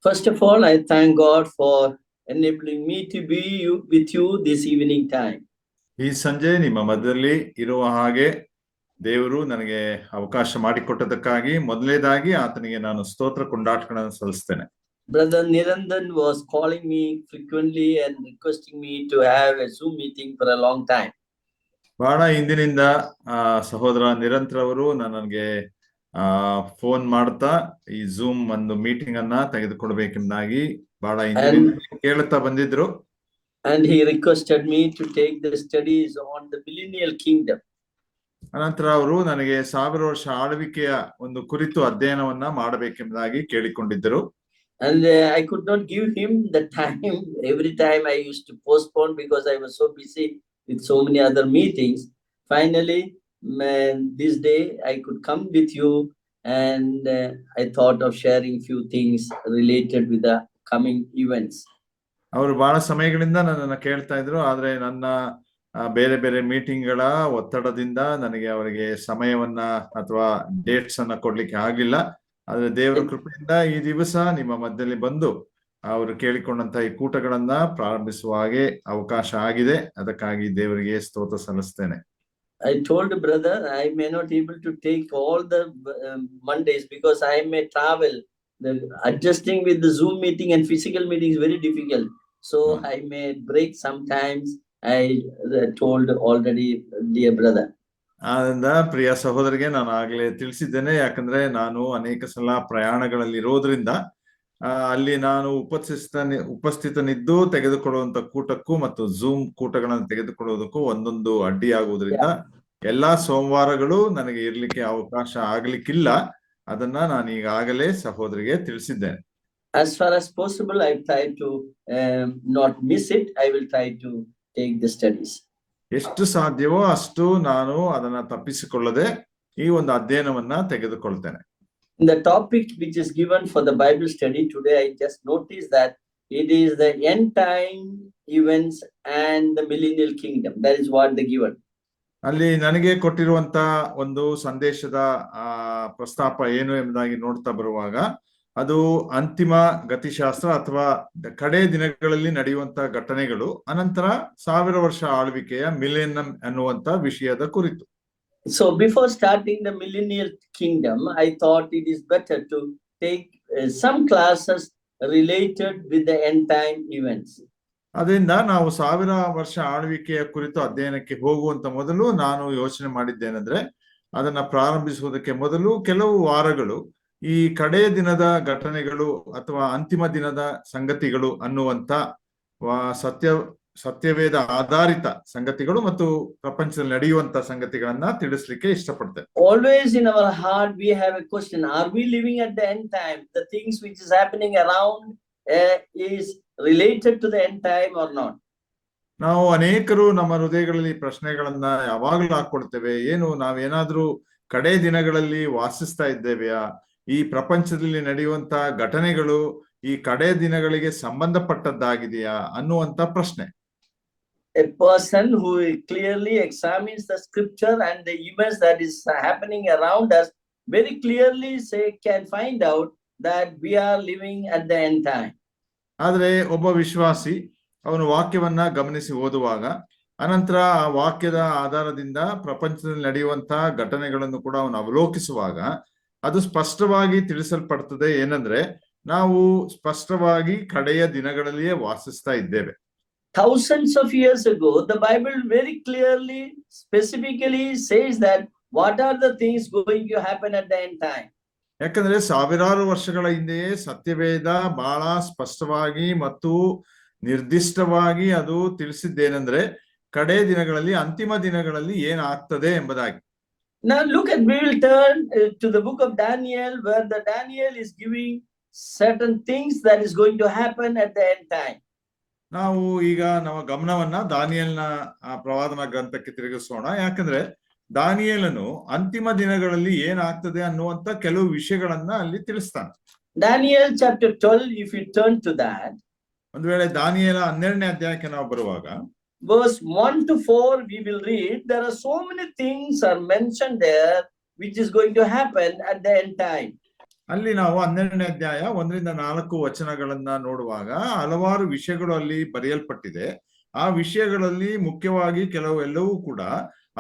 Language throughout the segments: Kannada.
First of all, I thank God for enabling me to be with you this evening time. ಈ ಸಂಜೆ ನಿಮ್ಮ ಮಧ್ಯದಲ್ಲಿ ಇರುವ ಹಾಗೆ ದೇವರು ನನಗೆ ಅವಕಾಶ ಮಾಡಿಕೊಟ್ಟದಕ್ಕಾಗಿ ಮೊದಲನೇದಾಗಿ ಆತನಿಗೆ ನಾನು ಸ್ತೋತ್ರ ಕೊಂಡಾಟಗಳನ್ನು ಸಲ್ಲಿಸ್ತೇನೆ. Brother Nirandan was calling me frequently and requesting me to have a Zoom meeting for a long time. ಬಹಳ ಹಿಂದಿನಿಂದ ಸಹೋದರ ನಿರಂತರ ಅವರು ನನಗೆ ಫೋನ್ ಮಾಡ್ತಾ ಈ ಝೂಮ್ ಒಂದು ಮೀಟಿಂಗ್ ಅನ್ನ ತೆಗೆದುಕೊಳ್ಬೇಕೆಂದಾಗಿ ಬಹಳ ಹಿಂದಿನಿಂದ ಕೇಳುತ್ತಾ ಬಂದಿದ್ರು. And he requested me to take the studies on the millennial kingdom. ಅನಂತರ ಅವರು ನನಗೆ 1000 ವರ್ಷ ಆಳ್ವಿಕೆಯ ಒಂದು ಕುರಿತು ಅಧ್ಯಯನವನ್ನ ಮಾಡಬೇಕೆಂಬುದಾಗಿ ಕೇಳಿಕೊಂಡಿದ್ದರು. And I could not give him the time. Every time I used to postpone because I was so busy with so many other meetings. Finally, this day I could come with you, and I thought of sharing few things related with the coming events. ಅವರು ಬಹಳ ಸಮಯಗಳಿಂದ ನನ್ನನ್ನು ಕೇಳ್ತಾ ಇದ್ರು, ಆದ್ರೆ ನನ್ನ ಬೇರೆ ಬೇರೆ ಮೀಟಿಂಗ್ಗಳ ಒತ್ತಡದಿಂದ ನನಗೆ ಅವರಿಗೆ ಸಮಯವನ್ನ ಅಥವಾ ಡೇಟ್ಸ್ ಅನ್ನ ಕೊಡ್ಲಿಕ್ಕೆ ಆಗ್ಲಿಲ್ಲ. ಆದ್ರೆ ದೇವರ ಕೃಪೆಯಿಂದ ಈ ದಿವಸ ನಿಮ್ಮ ಮಧ್ಯದಲ್ಲಿ ಬಂದು ಅವರು ಕೇಳಿಕೊಂಡಂತ ಈ ಕೂಟಗಳನ್ನ ಪ್ರಾರಂಭಿಸುವ ಹಾಗೆ ಅವಕಾಶ ಆಗಿದೆ. ಅದಕ್ಕಾಗಿ ದೇವರಿಗೆ ಸ್ತೋತ್ರ ಸಲ್ಲಿಸ್ತೇನೆ. I told brother I may not able to take all the Mondays because I may travel. Adjusting with the Zoom meeting and physical meeting is very difficult. So I may break sometimes. I told already, dear brother. ಆದ್ರಿಂದ ಪ್ರಿಯ ಸಹೋದರಿಗೆ ನಾನು ಆಗ್ಲೇ ತಿಳಿಸಿದ್ದೇನೆ, ಯಾಕಂದ್ರೆ ನಾನು ಅನೇಕ ಸಲ ಪ್ರಯಾಣಗಳಲ್ಲಿ ಇರೋದ್ರಿಂದ ಅಲ್ಲಿ ನಾನು ಉಪಸ್ಥಿತನಿದ್ದು ತೆಗೆದುಕೊಳ್ಳುವಂತ ಕೂಟಕ್ಕೂ ಮತ್ತು ಝೂಮ್ ಕೂಟಗಳನ್ನು ತೆಗೆದುಕೊಳ್ಳುವುದಕ್ಕೂ ಒಂದೊಂದು ಅಡ್ಡಿಯಾಗುವುದರಿಂದ ಎಲ್ಲಾ ಸೋಮವಾರಗಳು ನನಗೆ ಇರ್ಲಿಕ್ಕೆ ಅವಕಾಶ ಆಗ್ಲಿಕ್ಕಿಲ್ಲ. ಅದನ್ನ ನಾನು ಈಗಾಗಲೇ ಸಹೋದರಿಗೆ ತಿಳಿಸಿದ್ದೇನೆ. As far as possible, I try to not miss it. I will try to take the studies. ಎಷ್ಟು ಸಾಧ್ಯವೋ ಅಷ್ಟು ನಾನು ಅದನ್ನ ತಪ್ಪಿಸಿಕೊಳ್ಳದೆ ಈ ಒಂದು ಅಧ್ಯಯನವನ್ನ ತೆಗೆದುಕೊಳ್ತೇನೆ. The topic which is given for the Bible study today, I just noticed that it is the end time events and the millennial kingdom. That is what they given. ಅಲ್ಲಿ ನನಗೆ ಕೊಟ್ಟಿರುವಂತ ಒಂದು ಸಂದೇಶದ ಪ್ರಸ್ತಾಪ ಏನು ಎಂಬುದಾಗಿ ನೋಡ್ತಾ ಬರುವಾಗ ಅದು ಅಂತಿಮ ಗತಿಶಾಸ್ತ್ರ ಅಥವಾ ಕಡೆ ದಿನಗಳಲ್ಲಿ ನಡೆಯುವಂತ ಘಟನೆಗಳು, ಅನಂತರ 1000 ವರ್ಷ ಆಳ್ವಿಕೆಯ ಮಿಲೇನಿಯಂ ಅನ್ನುವಂತ ವಿಷಯದ ಕುರಿತು. So before starting the millennial kingdom, I thought it is better to take some classes related with the end time events. ಅದರಿಂದ ನಾವು 1000 ವರ್ಷ ಆಳ್ವಿಕೆಯ ಕುರಿತು ಅಧ್ಯಯನಕ್ಕೆ ಹೋಗುವಂತ ಮೊದಲು ನಾನು ಯೋಚನೆ ಮಾಡಿದ್ದೇನೆಂದ್ರೆ, ಅದನ್ನ ಪ್ರಾರಂಭಿಸುವುದಕ್ಕೆ ಮೊದಲು ಕೆಲವು ವಾರಗಳು ಈ ಕಡೆ ದಿನದ ಘಟನೆಗಳು ಅಥವಾ ಅಂತಿಮ ದಿನದ ಸಂಗತಿಗಳು ಅನ್ನುವಂತ ಸತ್ಯವೇದ ಆಧಾರಿತ ಸಂಗತಿಗಳು ಮತ್ತು ಪ್ರಪಂಚದಲ್ಲಿ ನಡೆಯುವಂತ ಸಂಗತಿಗಳನ್ನ ತಿಳಿಸ್ಲಿಕ್ಕೆ ಇಷ್ಟಪಡ್ತೇನೆ. Always in our heart we have a question: are we living at the end time? The things which is happening around is related to the end time or not? ನಾವು ಅನೇಕರು ನಮ್ಮ ಹೃದಯಗಳಲ್ಲಿ ಪ್ರಶ್ನೆಗಳನ್ನ ಯಾವಾಗಲೂ ಹಾಕೊಳ್ತೇವೆ. ಏನು ನಾವೇನಾದ್ರೂ ಕಡೆ ದಿನಗಳಲ್ಲಿ ವಾಸಿಸ್ತಾ ಇದ್ದೇವೆಯಾ? ಈ ಪ್ರಪಂಚದಲ್ಲಿ ನಡೆಯುವಂತ ಘಟನೆಗಳು ಈ ಕಡೆ ದಿನಗಳಿಗೆ ಸಂಬಂಧಪಟ್ಟದ್ದಾಗಿದೆಯಾ ಅನ್ನುವಂತ ಪ್ರಶ್ನೆ. A person who clearly examines the scripture and the events that is happening around us very clearly can find out that we are living at the end time. ಆದ್ರೆ ಒಬ್ಬ ವಿಶ್ವಾಸಿ ಅವನು ವಾಕ್ಯವನ್ನ ಗಮನಿಸಿ ಓದುವಾಗ ಅನಂತರ ಆ ವಾಕ್ಯದ ಆಧಾರದಿಂದ ಪ್ರಪಂಚದಲ್ಲಿ ನಡೆಯುವಂತ ಘಟನೆಗಳನ್ನು ಕೂಡ ಅವನು ಅವಲೋಕಿಸುವಾಗ ಅದು ಸ್ಪಷ್ಟವಾಗಿ ತಿಳಿಸಲ್ಪಡ್ತದೆ. ಏನಂದ್ರೆ ನಾವು ಸ್ಪಷ್ಟವಾಗಿ ಕಡೆಯ ದಿನಗಳಲ್ಲಿಯೇ ವಾಸಿಸ್ತಾ ಇದ್ದೇವೆ. Thousands of years ago, the Bible very clearly, specifically says that what are the things going to happen at the end time. ಯಾಕಂದ್ರೆ ಸಾವಿರಾರು ವರ್ಷಗಳ ಹಿಂದೆಯೇ ಸತ್ಯವೇದ ಬಹಳ ಸ್ಪಷ್ಟವಾಗಿ ಮತ್ತು ನಿರ್ದಿಷ್ಟವಾಗಿ ಅದು ತಿಳಿಸಿದ್ದೇನೆಂದ್ರೆ ಕಡೆ ದಿನಗಳಲ್ಲಿ ಅಂತಿಮ ದಿನಗಳಲ್ಲಿ ಏನಾಗ್ತದೆ ಎಂಬುದಾಗಿ. Now look at, we will turn to the book of Daniel, where the Daniel is giving certain things that is going to happen at the end time. ನಾವು ಈಗ ನಮ್ಮ ಗಮನವನ್ನ ದಾನಿಯೇಲನ ಪ್ರವಾದನ ಗ್ರಂಥಕ್ಕೆ ತಿರುಗಿಸೋಣ. ಯಾಕಂದ್ರೆ ದಾನಿಯೇಲನು ಅಂತಿಮ ದಿನಗಳಲ್ಲಿ ಏನಾಗ್ತದೆ ಅನ್ನುವಂತ ಕೆಲವು ವಿಷಯಗಳನ್ನ ಅಲ್ಲಿ ತಿಳಿಸ್ತಾನೆ. Daniel chapter 12, if you turn to that, ಒಂದು ವೇಳೆ ದಾನಿಯೇಲ 12ನೇ ಅಧ್ಯಾಯಕ್ಕೆ ನಾವು ಬರುವಾಗ verse 1 to 4 we will read, there are so many things are mentioned there which is going to happen at the end time. ಅಲ್ಲಿ ನಾವು 12ನೇ ಅಧ್ಯಾಯ 1-4 ವಚನಗಳನ್ನ ನೋಡುವಾಗ ಹಲವಾರು ವಿಷಯಗಳು ಅಲ್ಲಿ ಬರೆಯಲ್ಪಟ್ಟಿದೆ. ಆ ವಿಷಯಗಳಲ್ಲಿ ಮುಖ್ಯವಾಗಿ ಎಲ್ಲವೂ ಕೂಡ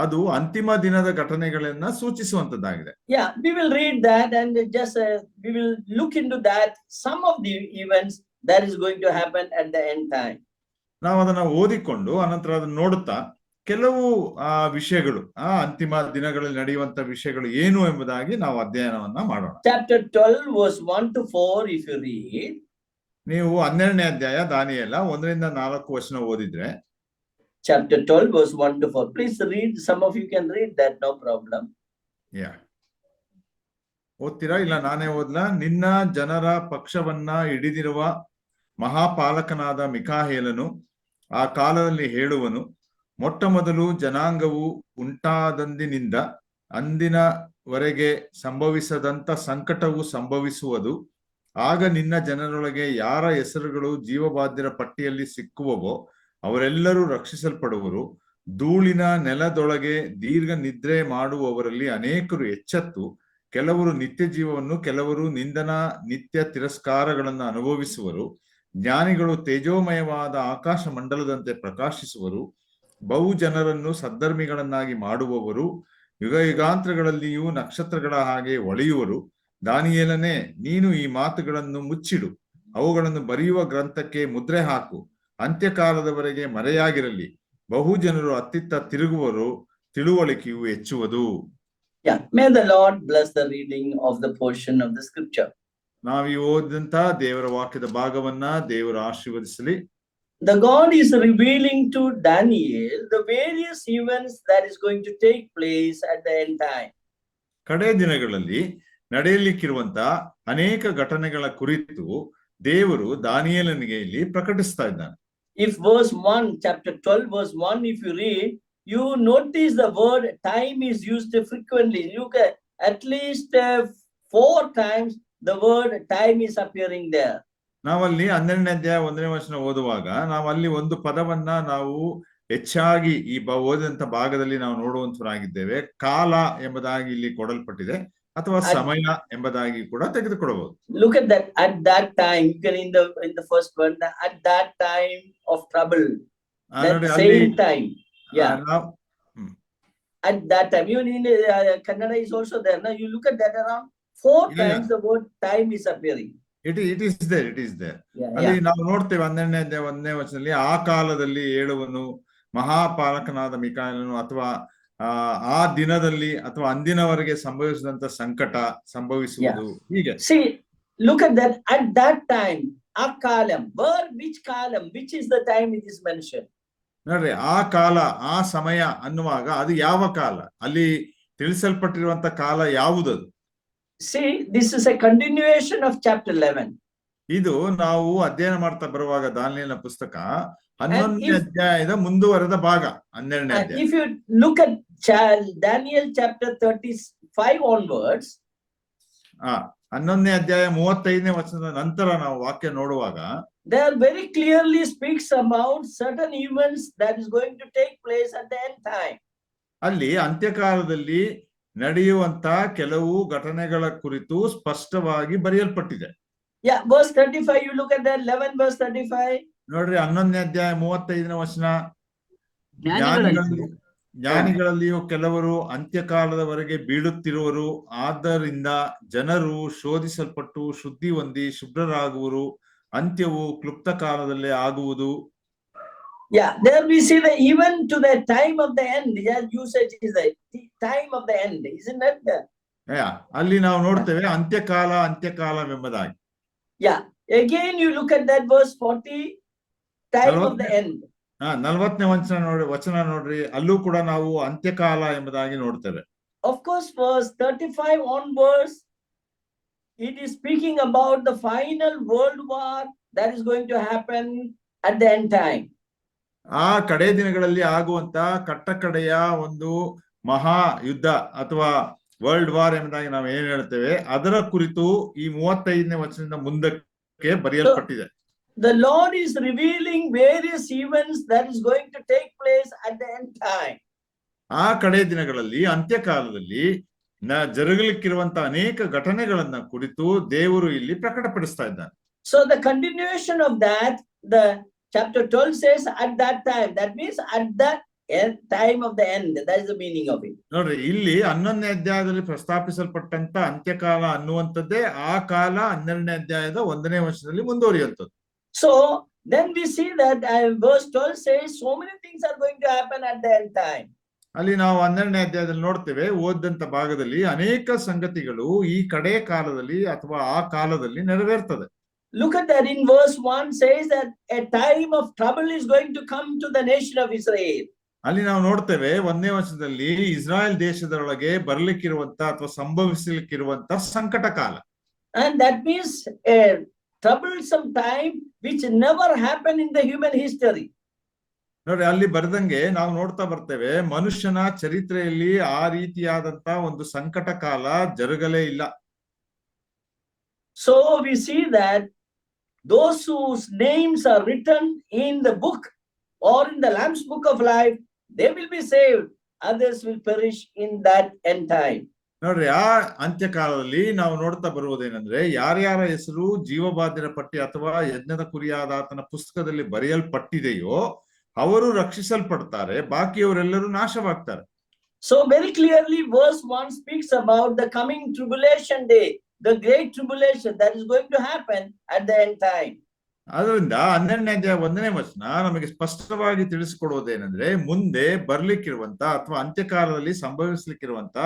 ಅದು ಅಂತಿಮ ದಿನದ ಘಟನೆಗಳನ್ನ ಸೂಚಿಸುವಂತದ್ದಾಗಿದೆ. Yeah, we will read that and just we will look into that, some of the events that is going to happen at the end time. ನಾವು ಅದನ್ನ ಓದಿಕೊಂಡು ಅನಂತರ ಅದನ್ನ ನೋಡುತ್ತಾ ಕೆಲವು ವಿಷಯಗಳು ಅಂತಿಮ ದಿನಗಳಲ್ಲಿ ನಡೆಯುವಂತ ವಿಷಯಗಳು ಏನು ಎಂಬುದಾಗಿ ನಾವು ಅಧ್ಯಯನವನ್ನ ಮಾಡೋಣ. Chapter 12 verse 1 to 4 if you read. ನೀವು 12ನೇ ಅಧ್ಯಾಯ ದಾನಿಯೇಲ 1-4 ವಚನ ಓದಿದ್ರೆ, chapter 12 verse 1 to 4, please read. Some of you can read that, no problem. Yeah, ಓದ್ತೀರಾ? ಇಲ್ಲ ನಾನೇ ಓದ್ಲಾ? ನಿನ್ನ ಜನರ ಪಕ್ಷವನ್ನ ಹಿಡಿದಿರುವ ಮಹಾಪಾಲಕನಾದ ಮಿಕಾಯೇಲನು ಆ ಕಾಲದಲ್ಲಿ ಹೇಳುವನು, ಮೊಟ್ಟ ಮೊದಲು ಜನಾಂಗವು ಉಂಟಾದಂದಿನಿಂದ ಅಂದಿನವರೆಗೆ ಸಂಭವಿಸದಂತ ಸಂಕಟವು ಸಂಭವಿಸುವುದು. ಆಗ ನಿನ್ನ ಜನರೊಳಗೆ ಯಾರ ಹೆಸರುಗಳು ಜೀವಬಾಧ್ಯರ ಪಟ್ಟಿಯಲ್ಲಿ ಸಿಕ್ಕುವವೋ ಅವರೆಲ್ಲರೂ ರಕ್ಷಿಸಲ್ಪಡುವರು. ಧೂಳಿನ ನೆಲದೊಳಗೆ ದೀರ್ಘ ನಿದ್ರೆ ಮಾಡುವವರಲ್ಲಿ ಅನೇಕರು ಎಚ್ಚೆತ್ತು ಕೆಲವರು ನಿತ್ಯ ಜೀವವನ್ನು, ಕೆಲವರು ನಿತ್ಯ ತಿರಸ್ಕಾರಗಳನ್ನು ಅನುಭವಿಸುವರು. ಜ್ಞಾನಿಗಳು ತೇಜೋಮಯವಾದ ಆಕಾಶ ಮಂಡಲದಂತೆ ಪ್ರಕಾಶಿಸುವರು. ಬಹು ಜನರನ್ನು ಸದ್ಧರ್ಮಿಗಳನ್ನಾಗಿ ಮಾಡುವವರು ಯುಗ ಯುಗಾಂತರಗಳಲ್ಲಿಯೂ ನಕ್ಷತ್ರಗಳ ಹಾಗೆ ಹೊಳೆಯುವರು. ದಾನಿಯೇಲನೇ, ನೀನು ಈ ಮಾತುಗಳನ್ನು ಮುಚ್ಚಿಡು, ಅವುಗಳನ್ನು ಬರೆಯುವ ಗ್ರಂಥಕ್ಕೆ ಮುದ್ರೆ ಹಾಕು. ಅಂತ್ಯಕಾಲದವರೆಗೆ ಮರೆಯಾಗಿರಲಿ. ಬಹು ಜನರು ಅತ್ತಿತ್ತ ತಿರುಗುವರು, ತಿಳುವಳಿಕೆಯು ಹೆಚ್ಚುವುದು. Yeah, may the Lord bless the reading of the portion of the scripture. ನಾವು ಈ ಓದಿದಂತ ದೇವರ ವಾಕ್ಯದ ಭಾಗವನ್ನ ದೇವರು ಆಶೀರ್ವದಿಸಲಿ. The God is revealing to Daniel the various events that is going to take place at the end time. ಕಡೆ ದಿನಗಳಲ್ಲಿ ನಡೆಯಲಿಕ್ಕಿರುವಂತ ಅನೇಕ ಘಟನೆಗಳ ಕುರಿತು ದೇವರು ದಾನಿಯೇಲನಿಗೆ ಇಲ್ಲಿ ಪ್ರಕಟಿಸ್ತಾ ಇದ್ದಾನೆ. If verse 1, chapter 12 verse 1, if you read, you notice the word time is used frequently. Look at least 4 times the word time is appearing there. ನಾವಲ್ಲಿ 12ನೇ ಅಧ್ಯಾಯ 1ನೇ ವಚನ ಓದುವಾಗ ನಾವಲ್ಲಿ ಒಂದು ಪದವನ್ನ ನಾವು ಹೆಚ್ಚಾಗಿ ಈ ಓದಿದಂತ ಭಾಗದಲ್ಲಿ ನಾವು ನೋಡುವಂತರಾಗಿದ್ದೇವೆ. ಕಾಲ ಎಂಬುದಾಗಿ ಇಲ್ಲಿ ಕೊಡಲ್ಪಟ್ಟಿದೆ, ಅಥವಾ ಸಮಯ ಎಂಬುದಾಗಿ ಕೂಡ ತೆಗೆದುಕೊಳ್ಳಬಹುದು. Look at that. At that time, you can in the first one, at that time of trouble, that same time. Yeah. At that time, even in Kannada is also there. Now you look at that, around 4 times the word time is appearing. It is there. ಅಲ್ಲಿ ನಾವು ನೋಡ್ತೇವೆ 12ನೇ ಅಧ್ಯಾಯ 1ನೇ ವಚನದಲ್ಲಿ ಆ ಕಾಲದಲ್ಲಿ ಹೇಳುವನು ಮಹಾಪಾಲಕನಾದ ಮಿಕಾಯೇಲನು, ಅಥವಾ ಆ ದಿನದಲ್ಲಿ ಅಥವಾ ಅಂದಿನವರೆಗೆ ಸಂಭವಿಸಿದಂತ ಸಂಕಟ ಸಂಭವಿಸುವುದು. ಹೀಗೆ see, look at that. At that time, a kalam, which kalam, which is the time it is mentioned? ನೋಡ್ರಿ, ಆ ಕಾಲ, ಆ ಸಮಯ ಅನ್ನುವಾಗ ಅದು ಯಾವ ಕಾಲ, ಅಲ್ಲಿ ತಿಳಿಸಲ್ಪಟ್ಟಿರುವಂತ ಕಾಲ ಯಾವುದದು? See, this is a continuation of chapter 11. ಇದು ನಾವು ಅಧ್ಯಯನ ಮಾಡ್ತಾ ಬರುವಾಗ ದಾನಿಯೇಲನ ಪುಸ್ತಕ 11ನೇ ಅಧ್ಯಾಯದ ಮುಂದುವರೆದ ಭಾಗ. 12ನೇ ಅಧ್ಯಾಯ. If you look at Daniel chapter 35 onwards, 11ನೇ ಅಧ್ಯಾಯ 35ನೇ ವಚನದ ನಂತರ ನಾವು ವಾಕ್ಯ ನೋಡುವಾಗ there very clearly speaks about certain events that is going to take place at the end time. ಅಲ್ಲಿ ಅಂತ್ಯಕಾಲದಲ್ಲಿ ನಡೆಯುವಂತ ಕೆಲವು ಘಟನೆಗಳ ಕುರಿತು ಸ್ಪಷ್ಟವಾಗಿ ಬರೆಯಲ್ಪಟ್ಟಿದೆ. Yeah, verse 35, you look at that, 11 verse 35. ನೋಡ್ರಿ, 11ನೇ ಅಧ್ಯಾಯ 35ನೇ ವಚನ, ಜ್ಞಾನಿಗಳಲ್ಲಿಯೂ ಕೆಲವರು ಅಂತ್ಯಕಾಲದವರೆಗೆ ಬೀಳುತ್ತಿರುವರು. ಆದ್ದರಿಂದ ಜನರು ಶೋಧಿಸಲ್ಪಟ್ಟು ಶುದ್ಧಿ ಹೊಂದಿ ಶುಭ್ರರಾಗುವರು. ಅಂತ್ಯವು ಕ್ಲುಪ್ತ ಕಾಲದಲ್ಲೇ ಆಗುವುದು. Yeah, there we see the even to the time of the end. That usage is the time of the end, isn't it? ಅಲ್ಲಿ ನಾವು ನೋಡ್ತೇವೆ ಅಂತ್ಯಕಾಲ ಎಂಬುದಾಗಿ. Yeah, again you look at that verse 40, time of the end. 40ನೇ ವಚನ ನೋಡ್ರಿ, ಅಲ್ಲೂ ಕೂಡ ನಾವು ಅಂತ್ಯಕಾಲ ಎಂಬುದಾಗಿ ನೋಡ್ತೇವೆ. Of course, verse 35 onwards, it is speaking about the final world war that is going to happen at the end time. ಆ ಕಡೆ ದಿನಗಳಲ್ಲಿ ಆಗುವಂತ ಕಟ್ಟಕಡೆಯ ಒಂದು ಮಹಾ ಯುದ್ಧ ಅಥವಾ ವರ್ಲ್ಡ್ ವಾರ್ ಎಂಬುದಾಗಿ ನಾವು ಏನ್ ಹೇಳ್ತೇವೆ, ಅದರ ಕುರಿತು ಈ 35ನೇ ವಚನದಿಂದ ಮುಂದಕ್ಕೆ ಬರೆಯಲ್ಪಟ್ಟಿದೆ. The Lord is revealing various events that is going to take place at the end time. ಆ ಕಡೆ ದಿನಗಳಲ್ಲಿ ಅಂತ್ಯಕಾಲದಲ್ಲಿ ಜರುಗಲಿಕ್ಕಿರುವಂತ ಅನೇಕ ಘಟನೆಗಳನ್ನ ಕುರಿತು ದೇವರು ಇಲ್ಲಿ ಪ್ರಕಟಪಡಿಸ್ತಾ ಇದ್ದಾನೆ. So the continuation of that, the chapter 12 says at that time. That means at the time of the end. That is the meaning of it. ನೋಡ್ರಿ, ಇಲ್ಲಿ 11ನೇ ಅಧ್ಯಾಯದಲ್ಲಿ ಪ್ರಸ್ತಾಪಿಸಲ್ಪಟ್ಟಂತ ಅಂತ್ಯಕಾಲ ಅನ್ನುವಂಥದ್ದೇ ಆ ಕಾಲ 12ನೇ ಅಧ್ಯಾಯದ 1ನೇ ವರ್ಷದಲ್ಲಿ ಮುಂದುವರಿಯುವಂಥದ್ದು. So then we see that verse 12 says so many things are going to happen at the end time. ಅಲ್ಲಿ ನಾವು 12ನೇ ಅಧ್ಯಾಯದಲ್ಲಿ ನೋಡ್ತೇವೆ, ಓದಂತ ಭಾಗದಲ್ಲಿ ಅನೇಕ ಸಂಗತಿಗಳು ಈ ಕಡೆ ಕಾಲದಲ್ಲಿ ಅಥವಾ ಆ ಕಾಲದಲ್ಲಿ ನೆರವೇರ್ತದೆ. Look at that in verse 1 says that a time of trouble is going to come to the nation of Israel. ಅಲ್ಲಿ ನಾವು ನೋಡ್ತೇವೆ 1ನೇ ವರ್ಷದಲ್ಲಿ ಇಸ್ರಾಯೇಲ್ ದೇಶದೊಳಗೆ ಬರ್ಲಿಕ್ಕಿರುವಂತ ಅಥವಾ ಸಂಭವಿಸಲಿಕ್ಕಿರುವಂತ ಸಂಕಟ ಕಾಲ. And that means a troublesome time which never happened in the human history. ನೋಡಿ, ಅಲ್ಲಿ ಬರ್ದಂಗೆ ನಾವು ನೋಡ್ತಾ ಬರ್ತೇವೆ, ಮನುಷ್ಯನ ಚರಿತ್ರೆಯಲ್ಲಿ ಆ ರೀತಿಯಾದಂತ ಒಂದು ಸಂಕಟ ಕಾಲ ಜರುಗಲೇ ಇಲ್ಲ. So we see that those whose names are written in the book or in the Lamb's book of life, they will be saved. Others will perish in that end time. ನೋಡ್ರಿ, ಆ ಅಂತ್ಯಕಾಲದಲ್ಲಿ ನಾವು ನೋಡ್ತಾ ಬರುವುದೇನೆಂದ್ರೆ, ಯಾರ್ಯಾರ ಹೆಸರು ಜೀವಬಾಧ್ಯರ ಪಟ್ಟಿ ಅಥವಾ ಯಜ್ಞದ ಕುರಿಯಾದ ಆತನ ಪುಸ್ತಕದಲ್ಲಿ ಬರೆಯಲ್ಪಟ್ಟಿದೆಯೋ ಅವರು ರಕ್ಷಿಸಲ್ಪಡ್ತಾರೆ, ಬಾಕಿಯವರೆಲ್ಲರೂ ನಾಶವಾಗ್ತಾರೆ. So very clearly verse 1 speaks about the coming tribulation day, the great tribulation that is going to happen at the end time. ಅದರಿಂದ 12ನೇ ಅಧ್ಯಾಯ 1ನೇ ವಚನ ನಮಗೆ ಸ್ಪಷ್ಟವಾಗಿ ತಿಳಿಸಿಕೊಡುವುದೇನೆಂದ್ರೆ, ಮುಂದೆ ಬರ್ಲಿಕ್ಕಿರುವಂತ ಅಥವಾ ಅಂತ್ಯಕಾಲದಲ್ಲಿ ಸಂಭವಿಸ್ಲಿಕ್ಕಿರುವಂತ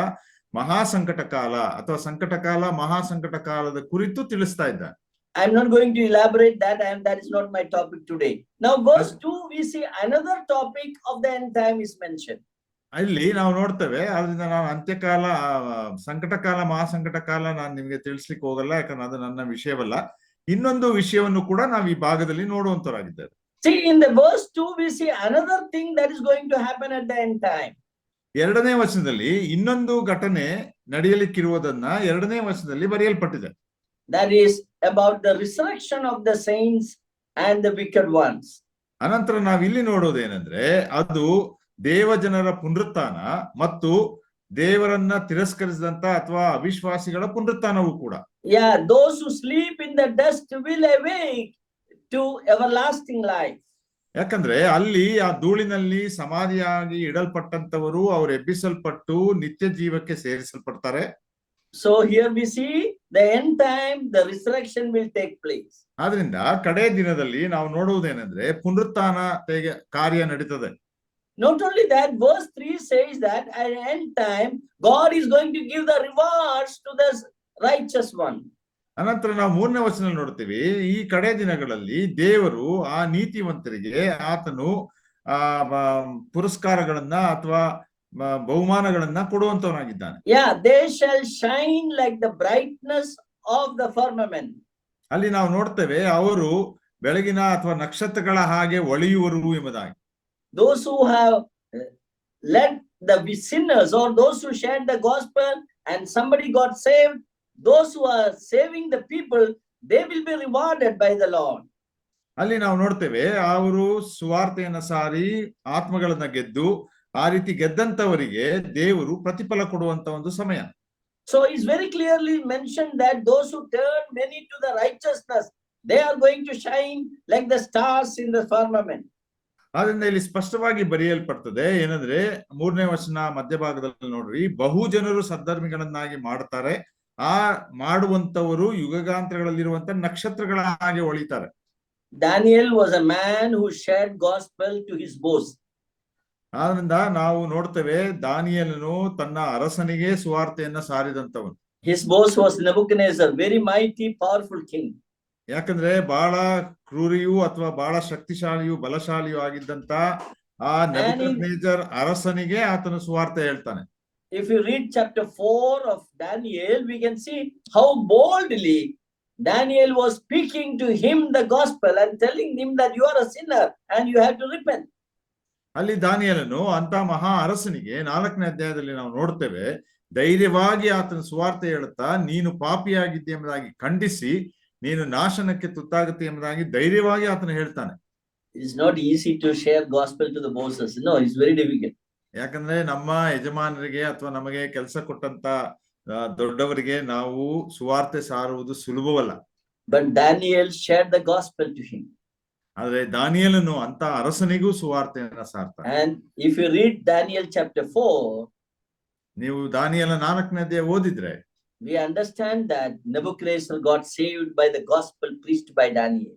ಮಹಾಸಂಕಟ ಕಾಲ ಅಥವಾ ಸಂಕಟ ಕಾಲ, ಮಹಾಸಂಕಟ ಕಾಲದ ಕುರಿತು ತಿಳಿಸ್ತಾ ಇದ್ದಾನೆ. I'm not going to elaborate that, and that is not my topic today. Now verse 2 we see another topic of the end time is mentioned. ಇಲ್ಲಿ ನಾವು ನೋಡ್ತೇವೆ, ಆದ್ರಿಂದ ನಾನು ಅಂತ್ಯಕಾಲ, ಸಂಕಟ ಕಾಲ, ಮಹಾಸಂಕಟ ಕಾಲ ನಾನು ನಿಮ್ಗೆ ತಿಳಿಸ್ಲಿಕ್ಕೆ ಹೋಗಲ್ಲ, ಯಾಕಂದ್ರೆ ಅದು ನನ್ನ ವಿಷಯವಲ್ಲ. ಇನ್ನೊಂದು ವಿಷಯವನ್ನು ಕೂಡ ನಾವು ಈ ಭಾಗದಲ್ಲಿ ನೋಡುವಂತರಾಗಿದ್ದೇವೆ. See, in the verse 2 we see another thing that is going to happen at the end time. 2ನೇ ವಚನದಲ್ಲಿ ಇನ್ನೊಂದು ಘಟನೆ ನಡೆಯಲಿಕ್ಕಿರುವುದನ್ನ 2ನೇ ವಚನದಲ್ಲಿ ಬರೆಯಲ್ಪಟ್ಟಿದೆ. That is about the resurrection of the saints and the wicked ones. ಅನಂತರ ನಾವು ಇಲ್ಲಿ ನೋಡೋದೇನೆಂದ್ರೆ, ಅದು ದೇವಜನರ ಪುನರುತ್ಥಾನ ಮತ್ತು ದೇವರನ್ನ ತಿರಸ್ಕರಿಸಿದಂತ ಅಥವಾ ಅವಿಶ್ವಾಸಿಗಳ ಪುನರುತ್ಥಾನವೂ ಕೂಡ. Yeah, those who sleep in the dust will awake to everlasting life. ಯಾಕಂದ್ರೆ ಅಲ್ಲಿ ಆ ಧೂಳಿನಲ್ಲಿ ಸಮಾಧಿಯಾಗಿ ಇಡಲ್ಪಟ್ಟಂತವರು ಅವರು ಎಬ್ಬಿಸಲ್ಪಟ್ಟು ನಿತ್ಯ ಜೀವಕ್ಕೆ ಸೇರಿಸಲ್ಪಡ್ತಾರೆ. So here we see the end time, the resurrection will take place. ಆದ್ರಿಂದ ಕಡೆ ದಿನದಲ್ಲಿ ನಾವು ನೋಡುವುದೇನೆಂದ್ರೆ, ಪುನರುತ್ಥಾನ ಕಾರ್ಯ ನಡೀತದೆ. Not only that, verse 3 says that at the end time God is going to give the rewards to the righteous one. ಅನಂತರ ನಾವು 3ನೇ ವಚನ ನೋಡ್ತೀವಿ, ಈ ಕಡೆ ದಿನಗಳಲ್ಲಿ ದೇವರು ಆ ನೀತಿವಂತರಿಗೆ ಆತನು ಪುರಸ್ಕಾರಗಳನ್ನ ಅಥವಾ ಬಹುಮಾನಗಳನ್ನ ಕೊಡುವಂತವನಾಗಿದ್ದಾನೆ. Yeah, they shall shine like the brightness of the firmament. ಅಲ್ಲಿ ನಾವು ನೋಡ್ತೇವೆ, ಅವರು ಬೆಳಗಿನ ಅಥವಾ ನಕ್ಷತ್ರಗಳ ಹಾಗೆ ಹೊಳೆಯುವರು ಎಂಬುದಾಗಿ. Those who have led the sinners or those who shared the gospel and somebody got saved, those who are saving the people, they will be rewarded by the Lord. ಅಲ್ಲಿ ನಾವು ನೋಡ್ತೇವೆ, ಅವರು ಸುವಾರ್ತೆಯನ್ನ ಸಾರಿ ಆತ್ಮಗಳನ್ನ ಗೆದ್ದು ಆ ರೀತಿ ಗೆದ್ದಂತವರಿಗೆ ದೇವರು ಪ್ರತಿಫಲ ಕೊಡುವಂತ ಒಂದು ಸಮಯ. So it's very clearly mentioned that those who turn many to the righteousness, they are going to shine like the stars in the firmament. ಆದ್ರಿಂದ ಇಲ್ಲಿ ಸ್ಪಷ್ಟವಾಗಿ ಬರೆಯಲ್ಪಡ್ತದೆ ಏನಂದ್ರೆ, 3ನೇ ವಚನ ಮಧ್ಯಭಾಗದಲ್ಲಿ ನೋಡ್ರಿ, ಬಹು ಜನರು ಸದ್ಧರ್ಮಿಗಳನ್ನಾಗಿ ಮಾಡ್ತಾರೆ, ಆ ಮಾಡುವಂತವರು ಯುಗಗಾಂತರಗಳಲ್ಲಿರುವಂತ ನಕ್ಷತ್ರಗಳ ಹಾಗೆ ಹೊಳಿತಾರೆ. Daniel was a man who shared gospel to his boss. ಆದ್ರಿಂದ ನಾವು ನೋಡ್ತೇವೆ, ದಾನಿಯೇಲನು ತನ್ನ ಅರಸನಿಗೆ ಸುವಾರ್ತೆಯನ್ನ ಸಾರಿದಂತವನು. His boss was Nebuchadnezzar, very mighty, powerful king. ಯಾಕಂದ್ರೆ ಬಹಳ ಕ್ರೂರಿಯೂ ಅಥವಾ ಬಹಳ ಶಕ್ತಿಶಾಲಿಯೂ ಬಲಶಾಲಿಯೂ ಆಗಿದ್ದಂತ ಆ ನೆಬೂಕದ್ನೆಚ್ಚರ್ ಅರಸನಿಗೆ ಆತನು ಸುವಾರ್ತೆ ಹೇಳ್ತಾನೆ. If you read chapter 4 of Daniel, we can see how boldly Daniel was speaking to him the gospel and telling him that you are a sinner and you have to repent. ಅಲ್ಲಿ ದಾನಿಯೇಲನು ಅಂತ ಮಹಾ ಅರಸನಿಗೆ 4ನೇ ಅಧ್ಯಾಯದಲ್ಲಿ ನಾವು ನೋಡ್ತೇವೆ, ಧೈರ್ಯವಾಗಿ ಆತನ ಸುವಾರ್ತೆ ಹೇಳುತ್ತಾ, ನೀನು ಪಾಪಿಯಾಗಿದ್ದೆ ಎಂಬುದಾಗಿ ಖಂಡಿಸಿ ನೀನು ನಾಶನಕ್ಕೆ ತುತ್ತಾಗುತ್ತೆ ಎಂಬುದಾಗಿ ಧೈರ್ಯವಾಗಿ ಆತನು ಹೇಳ್ತಾನೆ. It's not easy to share gospel to the bosses. No, it's very difficult. ಯಾಕಂದ್ರೆ ನಮ್ಮ ಯಜಮಾನರಿಗೆ ಅಥವಾ ನಮಗೆ ಕೆಲಸ ಕೊಟ್ಟಂತ ದೊಡ್ಡವರಿಗೆ ನಾವು ಸುವಾರ್ತೆ ಸಾರುವುದು ಸುಲಭವಲ್ಲ. But Daniel shared the gospel to him. ಆದ್ರೆ ದಾನಿಯೇಲನು ಅಂತ ಅರಸನಿಗೂ ಸುವಾರ್ತೆಯನ್ನ ಸಾರ್ತಾನೆ. And if you read Daniel chapter 4, ನೀವು ದಾನಿಯೇಲ 4ನೇ ಅಧ್ಯಾಯ ಓದಿದ್ರೆ we understand that Nebuchadnezzar got saved by the gospel preached by Daniel.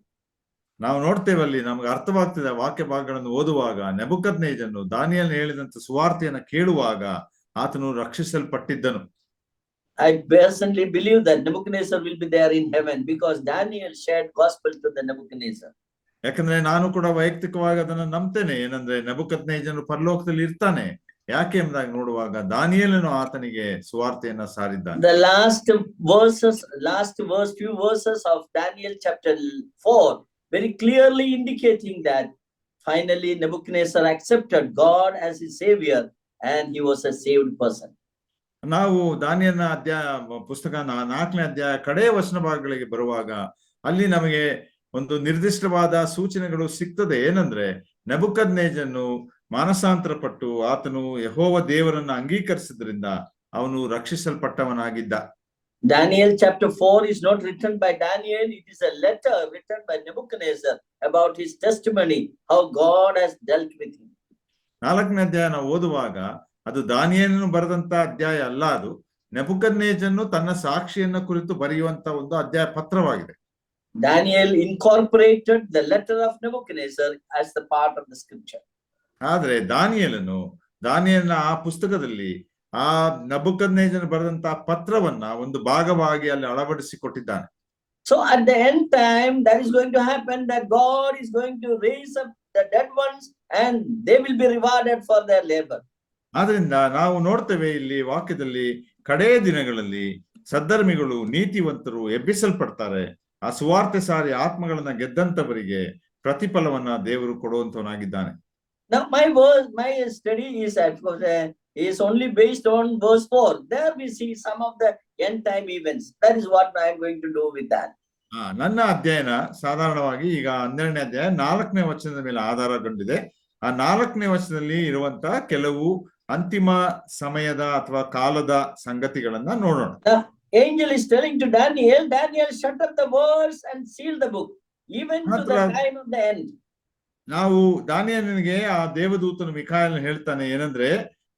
ನಾವು ನೋಡ್ತೇವೆ ಅಲ್ಲಿ ನಮ್ಗೆ ಅರ್ಥವಾಗ್ತದೆ ವಾಕ್ಯ ಭಾಗಗಳನ್ನು ಓದುವಾಗ, ನೆಬೂಕದ್ನೆಚ್ಚರನು ದಾನಿಯೇಲನು ಹೇಳಿದಂತ ಸುವಾರ್ತೆಯನ್ನ ಕೇಳುವಾಗ ಆತನು ರಕ್ಷಿಸಲ್ಪಟ್ಟಿದ್ದನು. I personally believe that Nebuchadnezzar will be there in heaven because Daniel shared gospel to the Nebuchadnezzar. ಯಾಕಂದ್ರೆ ನಾನು ಕೂಡ ವೈಯಕ್ತಿಕವಾಗಿ ಅದನ್ನ ನಂಬ್ತೇನೆ. ಏನಂದ್ರೆ ನೆಬೂಕದ್ನೆಚ್ಚರನು ಪರಲೋಕದಲ್ಲಿ ಇರ್ತಾನೆ. ಯಾಕೆ ಎಂಬುದಾಗಿ ನೋಡುವಾಗ ದಾನಿಯೇಲನು ಆತನಿಗೆ ಸುವಾರ್ತೆಯನ್ನ ಸಾರಿದ್ದಾನೆ. The few verses of Daniel chapter 4 very clearly indicating that finally Nebuchadnezzar accepted God as his savior and he was a saved person. ನಾವು ದಾನಿಯೇಲನ ಪುಸ್ತಕ 4ನೇ ಅಧ್ಯಾಯ ಕಡೆ ವಚನ ಭಾಗಗಳಿಗೆ ಬರುವಾಗ ಅಲ್ಲಿ ನಮಗೆ ಒಂದು ನಿರ್ದಿಷ್ಟವಾದ ಸೂಚನೆಗಳು ಸಿಗ್ತದೆ. ಏನಂದ್ರೆ ನೆಬೂಕದ್ನೆಚ್ಚರನು ಮಾನಸಾಂತರ ಪಟ್ಟು ಆತನು ಯೆಹೋವ ದೇವರನ್ನ ಅಂಗೀಕರಿಸಿದ್ರಿಂದ ಅವನು ರಕ್ಷಿಸಲ್ಪಟ್ಟವನಾಗಿದ್ದ. Daniel chapter 4 is not written by Daniel, it is a letter written by Nebuchadnezzar about his testimony, how God has dealt with him. 4ನೇ ಅಧ್ಯಾಯ ನಾವು ಓದುವಾಗ ಅದು ದಾನಿಯೇಲನು ಬರೆದಂತ ಅಧ್ಯಾಯ ಅಲ್ಲ, ಅದು ನೆಬೂಕದ್ನೆಚ್ಚರನು ತನ್ನ ಸಾಕ್ಷಿಯನ್ನ ಕುರಿತು ಬರೆಯುವಂತ ಒಂದು ಅಧ್ಯಾಯ ಪತ್ರವಾಗಿದೆ. Daniel incorporated the letter of Nebuchadnezzar as the part of the scripture. ಆದ್ರೆ ದಾನಿಯೇಲನ ಆ ಪುಸ್ತಕದಲ್ಲಿ ಆ ನೆಬೂಕದ್ನೆಚ್ಚರನು ಬರೆದಂತ ಪತ್ರವನ್ನ ಒಂದು ಭಾಗವಾಗಿ ಅಲ್ಲಿ ಅಳವಡಿಸಿಕೊಟ್ಟಿದ್ದಾನೆ. So at the end time, that is going to happen, that God is going to raise up the dead ones and they will be rewarded for their labor. ಆದ್ರಿಂದ ನಾವು ನೋಡ್ತೇವೆ ಇಲ್ಲಿ ವಾಕ್ಯದಲ್ಲಿ ಕಡೇ ದಿನಗಳಲ್ಲಿ ಸದ್ಧರ್ಮಿಗಳು ನೀತಿವಂತರು ಎಬ್ಬಿಸಲ್ಪಡ್ತಾರೆ. ಆ ಸುವಾರ್ತೆ ಸಾರಿ ಆತ್ಮಗಳನ್ನ ಗೆದ್ದಂತವರಿಗೆ ಪ್ರತಿಫಲವನ್ನ ದೇವರು ಕೊಡುವಂತವನಾಗಿದ್ದಾನೆ. Now my study is only based on verse 4. There we see some of the end time events. That is what I am going to do with that. ನನ್ನ ಅಧ್ಯಯನ ಸಾಧಾರಣವಾಗಿ ಈಗ 12ನೇ ಅಧ್ಯಾಯ 4ನೇ ವಚನದ ಮೇಲೆ ಆಧಾರಗೊಂಡಿದೆ. ಆ 4ನೇ ವಚನದಲ್ಲಿ ಇರುವಂತ ಕೆಲವು ಅಂತಿಮ ಸಮಯದ ಅಥವಾ ಕಾಲದ ಸಂಗತಿಗಳನ್ನ ನೋಡೋಣ. The angel is telling to Daniel, shut up the words and seal the book, even to the time of the end. ನಾವು ದಾನಿಯೇಲನಿಗೆ ಆ ದೇವದೂತನು ಮಿಕಾಯೇಲನು ಹೇಳ್ತಾನೆ ಏನಂದ್ರೆ,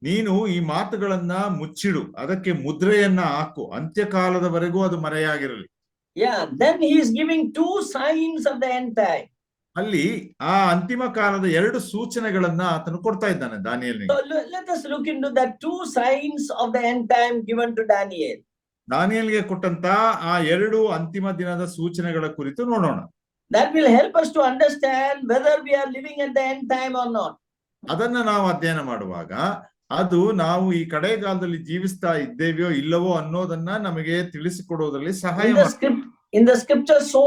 ನೀನು ಈ ಮಾತುಗಳನ್ನ ಮುಚ್ಚಿಡು, ಅದಕ್ಕೆ ಮುದ್ರೆಯನ್ನ ಹಾಕು, ಅಂತ್ಯಕಾಲದವರೆಗೂ ಅದು ಮರೆಯಾಗಿರಲಿ. Yeah, then he is giving 2 signs of the end time. ಅಲ್ಲಿ ಆ ಅಂತಿಮ ಕಾಲದ 2 ಸೂಚನೆಗಳನ್ನ ಆತನು ಕೊಡ್ತಾ ಇದ್ದಾನೆ ದಾನಿಯೇಲನಿಗೆ. So let us look into the 2 signs of the end time given to Daniel. ದಾನಿಯೇಲನಿಗೆ ಕೊಟ್ಟಂತ ಆ 2 ಅಂತಿಮ ದಿನದ ಸೂಚನೆಗಳ ಕುರಿತು ನೋಡೋಣ. That will help us to understand whether we are living at the end time or not. ಅದನ್ನ ನಾವು ಅಧ್ಯಯನ ಮಾಡುವಾಗ ಅದು ನಾವು ಈ ಕಡೆಗಾಲದಲ್ಲಿ ಜೀವಿಸ್ತಾ ಇದ್ದೇವೆಯೋ ಇಲ್ಲವೋ ಅನ್ನೋದನ್ನ ನಮಗೆ ತಿಳಿಸಿಕೊಡುವುದರಲ್ಲಿ ಸಹಾಯ ಮಾಡ್ತದೆ. In the scripture, so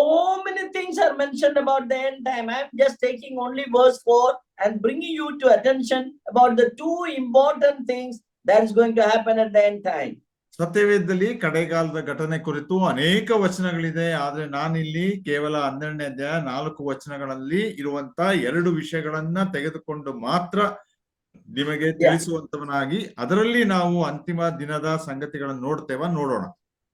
many things are mentioned about the end time. I am just taking only verse 4 and bringing you to attention about the 2 important things that is going to happen at the end time. ಸತ್ಯವೇದದಲ್ಲಿ ಕಡೆಗಾಲದ ಘಟನೆ ಕುರಿತು ಅನೇಕ ವಚನಗಳಿದೆ. ಆದ್ರೆ ನಾನಿಲ್ಲಿ ಕೇವಲ 12ನೇ ಅಧ್ಯಾಯ 4 ವಚನಗಳಲ್ಲಿ ಇರುವಂತ 2 ವಿಷಯಗಳನ್ನ ತೆಗೆದುಕೊಂಡು ಮಾತ್ರ ನಿಮಗೆ ತಿಳಿಸುವಂತವನಾಗಿ ಅದರಲ್ಲಿ ನಾವು ಅಂತಿಮ ದಿನದ ಸಂಗತಿಗಳನ್ನು ನೋಡೋಣ.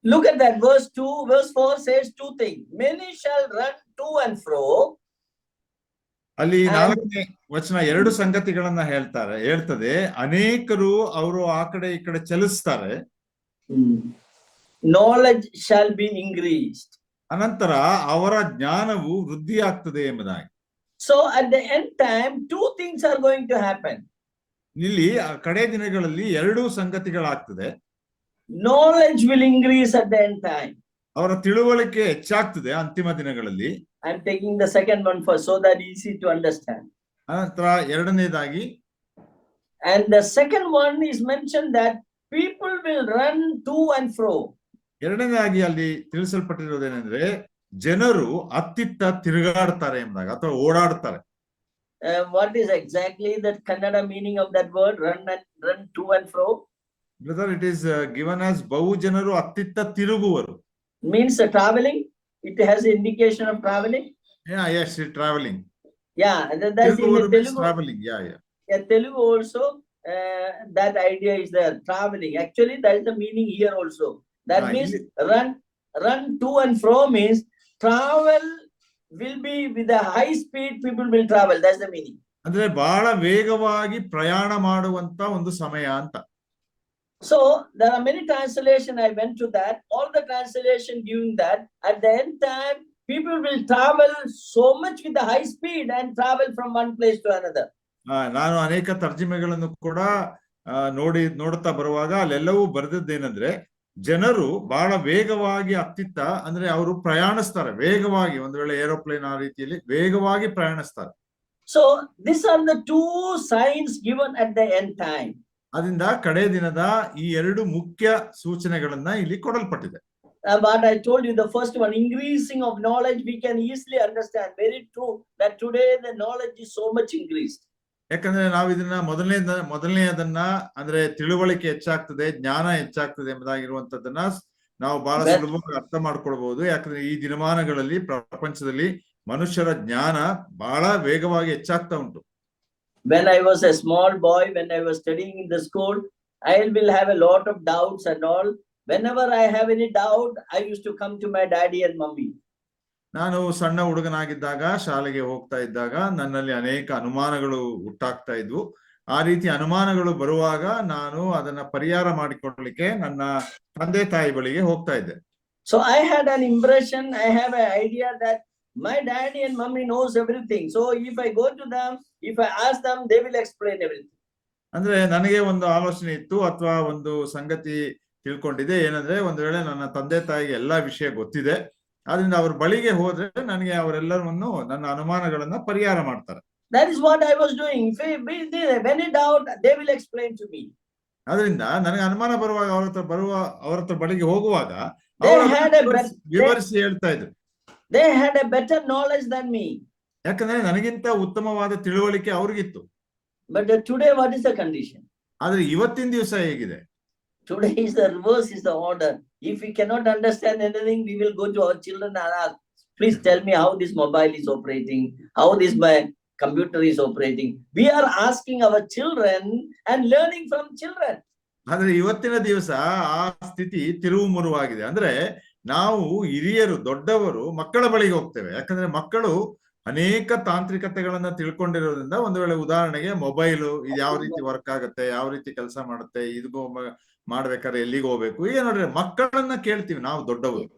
Look at that verse 2. Verse 4 says 2 things. Many shall run to and fro. ಅಲ್ಲಿ 4ನೇ ವಚನ 2 ಸಂಗತಿಗಳನ್ನ ಹೇಳ್ತದೆ. ಅನೇಕರು ಅವರು ಆ ಕಡೆ ಈ ಕಡೆ ಚಲಿಸ್ತಾರೆ. Knowledge shall be increased. ಅನಂತರ ಅವರ ಜ್ಞಾನವು ವೃದ್ಧಿ ಆಗ್ತದೆ ಎಂಬುದಾಗಿ. So at the end time 2 things are going to happen. ಇಲ್ಲಿ ಕಡೆ ದಿನಗಳಲ್ಲಿ 2 ಸಂಗತಿಗಳಾಗ್ತದೆ. Knowledge will increase at the end time. ಅವರ ತಿಳುವಳಿಕೆ ಹೆಚ್ಚಾಗ್ತದೆ ಅಂತಿಮ ದಿನಗಳಲ್ಲಿ. I am taking the second one first so that easy to understand. ಅನಂತರ ಎರಡನೇದಾಗಿ, and the second one is mentioned that people will run to and fro. ಎರಡನೇದಾಗಿ ಅಲ್ಲಿ ತಿಳಿಸಲ್ಪಟ್ಟಿರೋದೇನೆಂದ್ರೆ ಜನರು ಅತ್ತಿತ್ತ ತಿರುಗಾಡ್ತಾರೆ ಎಂಬುದಾಗಿ ಅಥವಾ ಓಡಾಡ್ತಾರೆ. What is exactly the Kannada meaning of that word, run to and fro? Brother, it is given as ಬಹು ಜನರು ಅತ್ತಿತ್ತ ತಿರುಗುವರು. Means traveling. It has indication of traveling. Yeah, yes, traveling. Yeah, that's in Telugu. Traveling. Yeah. Yeah, Telugu also that idea is there. Traveling. Actually, that is the meaning here also. That means run to and fro means travel will be with a high speed. People will travel. That's the meaning. ಅಂದ್ರೆ ಬಹಳ ವೇಗವಾಗಿ ಪ್ರಯಾಣ ಮಾಡುವಂತ ಒಂದು ಸಮಯ ಅಂತ. So there are many translation. I went to that. All the translation giving that at the end time, people will travel so much with the high speed and travel from one place to another. ನಾನು ಅನೇಕ ತರ್ಜಿಮೆಗಳನ್ನು ಕೂಡ ನೋಡ್ತಾ ಬರುವಾಗ ಅಲ್ಲೆಲ್ಲವೂ ಬರೆದದ್ದೇನೆಂದ್ರೆ ಜನರು ಬಹಳ ವೇಗವಾಗಿ ಅತ್ತಿತ್ತ ಅಂದ್ರೆ ಅವರು ಪ್ರಯಾಣಿಸ್ತಾರೆ ವೇಗವಾಗಿ, ಒಂದು ವೇಳೆ ಏರೋಪ್ಲೇನ್ ಆ ರೀತಿಯಲ್ಲಿ ವೇಗವಾಗಿ ಪ್ರಯಾಣಿಸ್ತಾರೆ. So these are the two signs given at the end time. ಅದರಿಂದ ಕಡೆ ದಿನದ ಈ ಎರಡು ಮುಖ್ಯ ಸೂಚನೆಗಳನ್ನ ಇಲ್ಲಿ ಕೊಡಲ್ಪಟ್ಟಿದೆ. But I told you the first one, increasing of knowledge, we can easily understand. Very true that today the knowledge is so much increased. ಯಾಕಂದ್ರೆ ನಾವು ಇದನ್ನ ಮೊದಲನೆಯದನ್ನ ಅಂದ್ರೆ ತಿಳುವಳಿಕೆ ಹೆಚ್ಚಾಗ್ತದೆ, ಜ್ಞಾನ ಹೆಚ್ಚಾಗ್ತದೆ ಎಂಬುದಾಗಿರುವಂತದ್ದನ್ನ ನಾವು ಬಹಳ ಸುಲಭವಾಗಿ ಅರ್ಥ ಮಾಡ್ಕೊಳ್ಬಹುದು. ಯಾಕಂದ್ರೆ ಈ ದಿನಮಾನಗಳಲ್ಲಿ ಪ್ರಪಂಚದಲ್ಲಿ ಮನುಷ್ಯರ ಜ್ಞಾನ ಬಹಳ ವೇಗವಾಗಿ ಹೆಚ್ಚಾಗ್ತಾ ಉಂಟು. When I was a small boy, when I was studying in the school, I will have a lot of doubts and all. Whenever I have any doubt, I used to come to my daddy and mummy. ನಾನು ಸಣ್ಣ ಹುಡುಗನಾಗಿದ್ದಾಗ ಶಾಲೆಗೆ ಹೋಗ್ತಾ ಇದ್ದಾಗ ನನ್ನಲ್ಲಿ ಅನೇಕ ಅನುಮಾನಗಳು ಹುಟ್ಟಾಗ್ತಾ ಇದ್ವು. ಆ ರೀತಿ ಅನುಮಾನಗಳು ಬರುವಾಗ ನಾನು ಅದನ್ನ ಪರಿಹಾರ ಮಾಡಿಕೊಳ್ಳಲಿಕ್ಕೆ ನನ್ನ ತಂದೆ ತಾಯಿ ಬಳಿಗೆ ಹೋಗ್ತಾ ಇದ್ದೆ. So I had an impression, I have an idea that my daddy and mummy knows everything. So if I go to them, if I ask them, they will explain everything. ಅಂದ್ರೆ ನನಗೆ ಒಂದು ಆಲೋಚನೆ ಇತ್ತು ಅಥವಾ ಒಂದು ಸಂಗತಿ ತಿಳ್ಕೊಂಡಿದೆ ಏನಂದ್ರೆ, ಒಂದು ವೇಳೆ ನನ್ನ ತಂದೆ ತಾಯಿಗೆ ಎಲ್ಲಾ ವಿಷಯ ಗೊತ್ತಿದೆ, ಆದ್ರಿಂದ ಅವ್ರ ಬಳಿಗೆ ಹೋದ್ರೆ ನನಗೆ ಅವರೆಲ್ಲರನ್ನು ನನ್ನ ಅನುಮಾನಗಳನ್ನ ಪರಿಹಾರ ಮಾಡ್ತಾರೆ. That is what I was doing. When in doubt, they will explain to me. ಅದರಿಂದ ನನಗೆ ಅನುಮಾನ ಬರುವಾಗ ಅವ್ರ ಹತ್ರ ಬಳಿಗೆ ಹೋಗುವಾಗ ವಿವರಿಸಿ ಹೇಳ್ತಾ ಇದ್ರು. They had a better knowledge than me. ಯಾಕಂದ್ರೆ ನನಗಿಂತ ಉತ್ತಮವಾದ ತಿಳುವಳಿಕೆ ಅವ್ರಿಗಿತ್ತು. But today what is the condition? ಆದ್ರೆ ಇವತ್ತಿನ ದಿವಸ ಹೇಗಿದೆ? Today is the reverse, is the order. If we cannot understand anything, we will go to our children and ask, please tell me how this mobile is operating, how this my computer is operating. We are asking our children and learning from children. ಆದ್ರೆ ಇವತ್ತಿನ ದಿವಸ ಆ ಸ್ಥಿತಿ ತಿರುವು ಮುರುವಾಗಿದೆ. ಅಂದ್ರೆ ನಾವು ಹಿರಿಯರು ದೊಡ್ಡವರು ಮಕ್ಕಳ ಬಳಿಗೆ ಹೋಗ್ತೇವೆ. ಯಾಕಂದ್ರೆ ಮಕ್ಕಳು ಅನೇಕ ತಾಂತ್ರಿಕತೆಗಳನ್ನ ತಿಳ್ಕೊಂಡಿರೋದ್ರಿಂದ, ಒಂದು ವೇಳೆ ಉದಾಹರಣೆಗೆ ಮೊಬೈಲು ಇದು ಯಾವ ರೀತಿ ವರ್ಕ್ ಆಗುತ್ತೆ, ಯಾವ ರೀತಿ ಕೆಲಸ ಮಾಡುತ್ತೆ, ಇದಕ್ಕೂ ಮಾಡ್ಬೇಕಾದ್ರೆ ಎಲ್ಲಿಗೆ ಹೋಗ್ಬೇಕು, ಈಗ ನೋಡ್ರಿ ಮಕ್ಕಳನ್ನ ಕೇಳ್ತೀವಿ ನಾವು ದೊಡ್ಡವರು.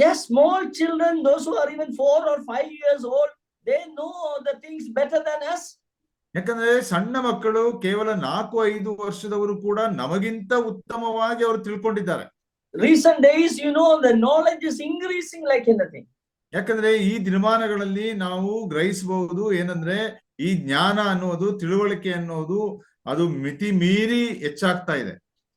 Yes, small children, those who are even 4 or 5 years old, they know the things better than us. ಯಾಕಂದ್ರೆ ಸಣ್ಣ ಮಕ್ಕಳು ಕೇವಲ 4-5 ವರ್ಷದವರು ಕೂಡ ನಮಗಿಂತ ಉತ್ತಮವಾಗಿ ಅವರು ತಿಳ್ಕೊಂಡಿದ್ದಾರೆ. Recent days, you know, the knowledge is increasing like anything. ಯಾಕಂದ್ರೆ ಈ ದಿನಮಾನಗಳಲ್ಲಿ ನಾವು ಗ್ರಹಿಸಬಹುದು ಏನಂದ್ರೆ, ಈ ಜ್ಞಾನ ಅನ್ನೋದು, ತಿಳುವಳಿಕೆ ಅನ್ನೋದು ಅದು ಮಿತಿ ಮೀರಿ ಹೆಚ್ಚಾಗ್ತಾ ಇದೆ.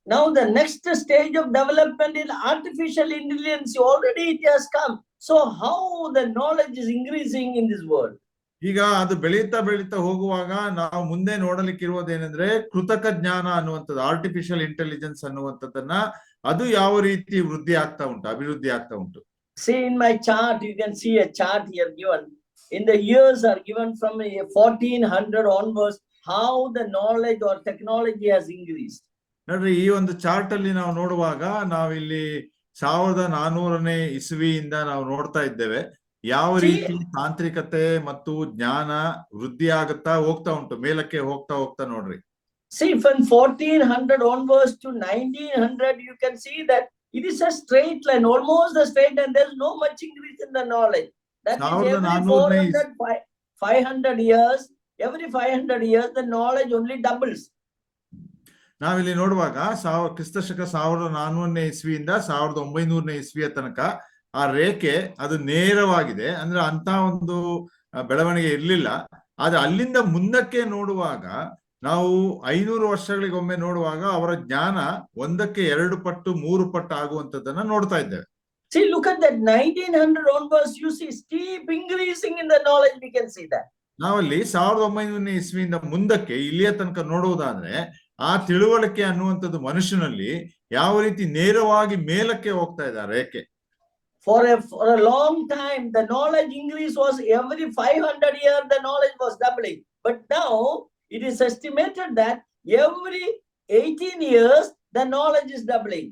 Now the next stage of development is artificial intelligence. Already it has come. So how the knowledge is increasing in this world? ಈಗ ಅದು ಬೆಳೀತಾ ಹೋಗುವಾಗ ನಾವು ಮುಂದೆ ನೋಡಲಿಕ್ಕಿರುವುದೇನೆಂದ್ರೆ, ಕೃತಕ ಜ್ಞಾನ ಅನ್ನುವಂಥದ್ದು, ಆರ್ಟಿಫಿಷಿಯಲ್ ಇಂಟೆಲಿಜೆನ್ಸ್ ಅನ್ನುವಂಥದ್ದನ್ನ ಅದು ಯಾವ ರೀತಿ ವೃದ್ಧಿ ಆಗ್ತಾ ಉಂಟು, ಅಭಿವೃದ್ಧಿ ಆಗ್ತಾ ಉಂಟು. See in my chart, you can see a chart here given. In the years are given from 1400 onwards, how the knowledge or technology has increased. ನೋಡ್ರಿ, ಈ ಒಂದು ಚಾರ್ಟ್ ಅಲ್ಲಿ ನಾವು ನೋಡುವಾಗ ನಾವಿಲ್ಲಿ 1400ನೇ ಇಸವಿಯಿಂದ ನಾವು ನೋಡ್ತಾ ಇದ್ದೇವೆ ಯಾವ ರೀತಿ ತಾಂತ್ರಿಕತೆ ಮತ್ತು ಜ್ಞಾನ ವೃದ್ಧಿ ಆಗುತ್ತಾ ಹೋಗ್ತಾ ಉಂಟು, ಮೇಲಕ್ಕೆ ಹೋಗ್ತಾ ನೋಡ್ರಿ. See, from 1400 onwards to 1900, you can see that it is a straight line, almost a straight line. There is no much increase in the knowledge. That is every 400, 500 years, every 500 years, the knowledge only doubles. ನಾವಿಲ್ಲಿ ನೋಡುವಾಗ ಕ್ರಿಸ್ತಶಕ 1400ನೇ ಇಸ್ವಿಯಿಂದ 1900ನೇ ಇಸ್ವಿಯ ತನಕ ಆ ರೇಖೆ ಅದು ನೇರವಾಗಿದೆ. ಅಂದ್ರೆ ಅಂತ ಒಂದು ಬೆಳವಣಿಗೆ ಇರ್ಲಿಲ್ಲ. ಆದ್ರೆ ಅಲ್ಲಿಂದ ಮುಂದಕ್ಕೆ ನೋಡುವಾಗ ನಾವು 500 ವರ್ಷಗಳಿಗೊಮ್ಮೆ ನೋಡುವಾಗ ಅವರ ಜ್ಞಾನ 1ಕ್ಕೆ 2 ಪಟ್ಟು 3 ಪಟ್ಟು ಆಗುವಂತದ್ದನ್ನ ನೋಡ್ತಾ ಇದ್ದೇವೆ. See, look at that 1900 onwards, you see steep increasing in the knowledge. We can see that. ನಾವಲ್ಲಿ 1900ನೇ ಇಸ್ವಿಯಿಂದ ಮುಂದಕ್ಕೆ ಇಲ್ಲಿಯ ತನಕ ನೋಡುವುದಾದ್ರೆ ಆ ತಿಳುವಳಿಕೆ ಅನ್ನುವಂಥದ್ದು ಮನುಷ್ಯನಲ್ಲಿ ಯಾವ ರೀತಿ ನೇರವಾಗಿ ಮೇಲಕ್ಕೆ ಹೋಗ್ತಾ ಇದೆ ಆ ರೇಖೆ. For a long time, the knowledge increase was every 500 years, the knowledge was doubling. But now it is estimated that every 18 years, the knowledge is doubling.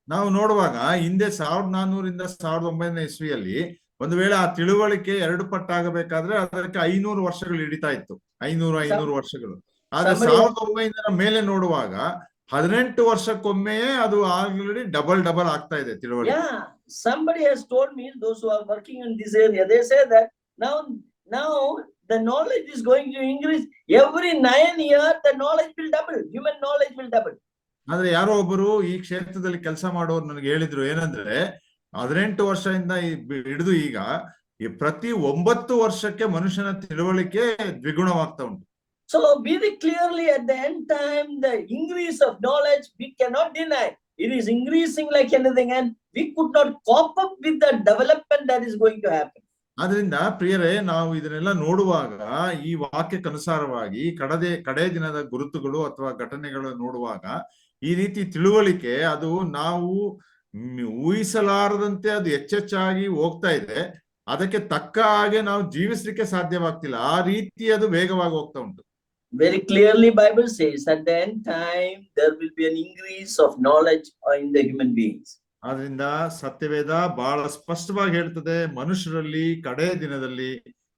ನಾವು ನೋಡುವಾಗ ಹಿಂದೆ 1400 1900 ಇಸ್ವಿಯಲ್ಲಿ ಒಂದು ವೇಳೆ ಆ ತಿಳುವಳಿಕೆ 2 ಪಟ್ಟಾಗಬೇಕಾದ್ರೆ ಅದಕ್ಕೆ 500 ವರ್ಷಗಳು ಹಿಡಿತಾ ಇತ್ತು. 500 ವರ್ಷಗಳು. ಆದ್ರೆ 1900 ಮೇಲೆ ನೋಡುವಾಗ 18 ವರ್ಷಕ್ಕೊಮ್ಮೆಯೇ ಅದು ಆಲ್ರೆಡಿ ಡಬಲ್ ಆಗ್ತಾ ಇದೆ ತಿಳುವಳಿಕೆ. Yeah, somebody has told me, those who are working in this area, they say that now the knowledge is going to increase. Every 9 years, the knowledge will double. Human knowledge will double. ಆದ್ರೆ ಯಾರೋ ಒಬ್ಬರು ಈ ಕ್ಷೇತ್ರದಲ್ಲಿ ಕೆಲಸ ಮಾಡೋರು ನನಗೆ ಹೇಳಿದ್ರು ಏನಂದ್ರೆ 18 ವರ್ಷದಿಂದ ಹಿಡಿದು ಈಗ ಪ್ರತಿ 9 ವರ್ಷಕ್ಕೆ ಮನುಷ್ಯನ ತಿಳುವಳಿಕೆ ದ್ವಿಗುಣವಾಗ್ತಾ ಉಂಟು. So very clearly at the end time, the increase of knowledge we cannot deny. It is increasing like anything, and we could not cope up with the development that is going to happen. ಆದ್ರಿಂದ ಪ್ರಿಯರೇ, ನಾವು ಇದನ್ನೆಲ್ಲ ನೋಡುವಾಗ ಈ ವಾಕ್ಯಕ್ಕನುಸಾರವಾಗಿ ಕಡೆ ದಿನದ ಗುರುತುಗಳು ಅಥವಾ ಘಟನೆಗಳು ನೋಡುವಾಗ ಈ ರೀತಿ ತಿಳುವಳಿಕೆ ಅದು ನಾವು ಊಹಿಸಲಾರದಂತೆ ಅದು ಹೆಚ್ಚೆಚ್ಚಾಗಿ ಹೋಗ್ತಾ ಇದೆ. ಅದಕ್ಕೆ ತಕ್ಕ ಹಾಗೆ ನಾವು ಜೀವಿಸ್ಲಿಕ್ಕೆ ಸಾಧ್ಯವಾಗ್ತಿಲ್ಲ. ಆ ರೀತಿ ಅದು ವೇಗವಾಗಿ ಹೋಗ್ತಾ ಉಂಟು. Very clearly Bible says at the end time there will be an increase of knowledge in the human beings. ಆದ್ರಿಂದ ಸತ್ಯವೇದ ಬಹಳ ಸ್ಪಷ್ಟವಾಗಿ ಹೇಳ್ತದೆ, ಮನುಷ್ಯರಲ್ಲಿ ಕಡೆ ದಿನದಲ್ಲಿ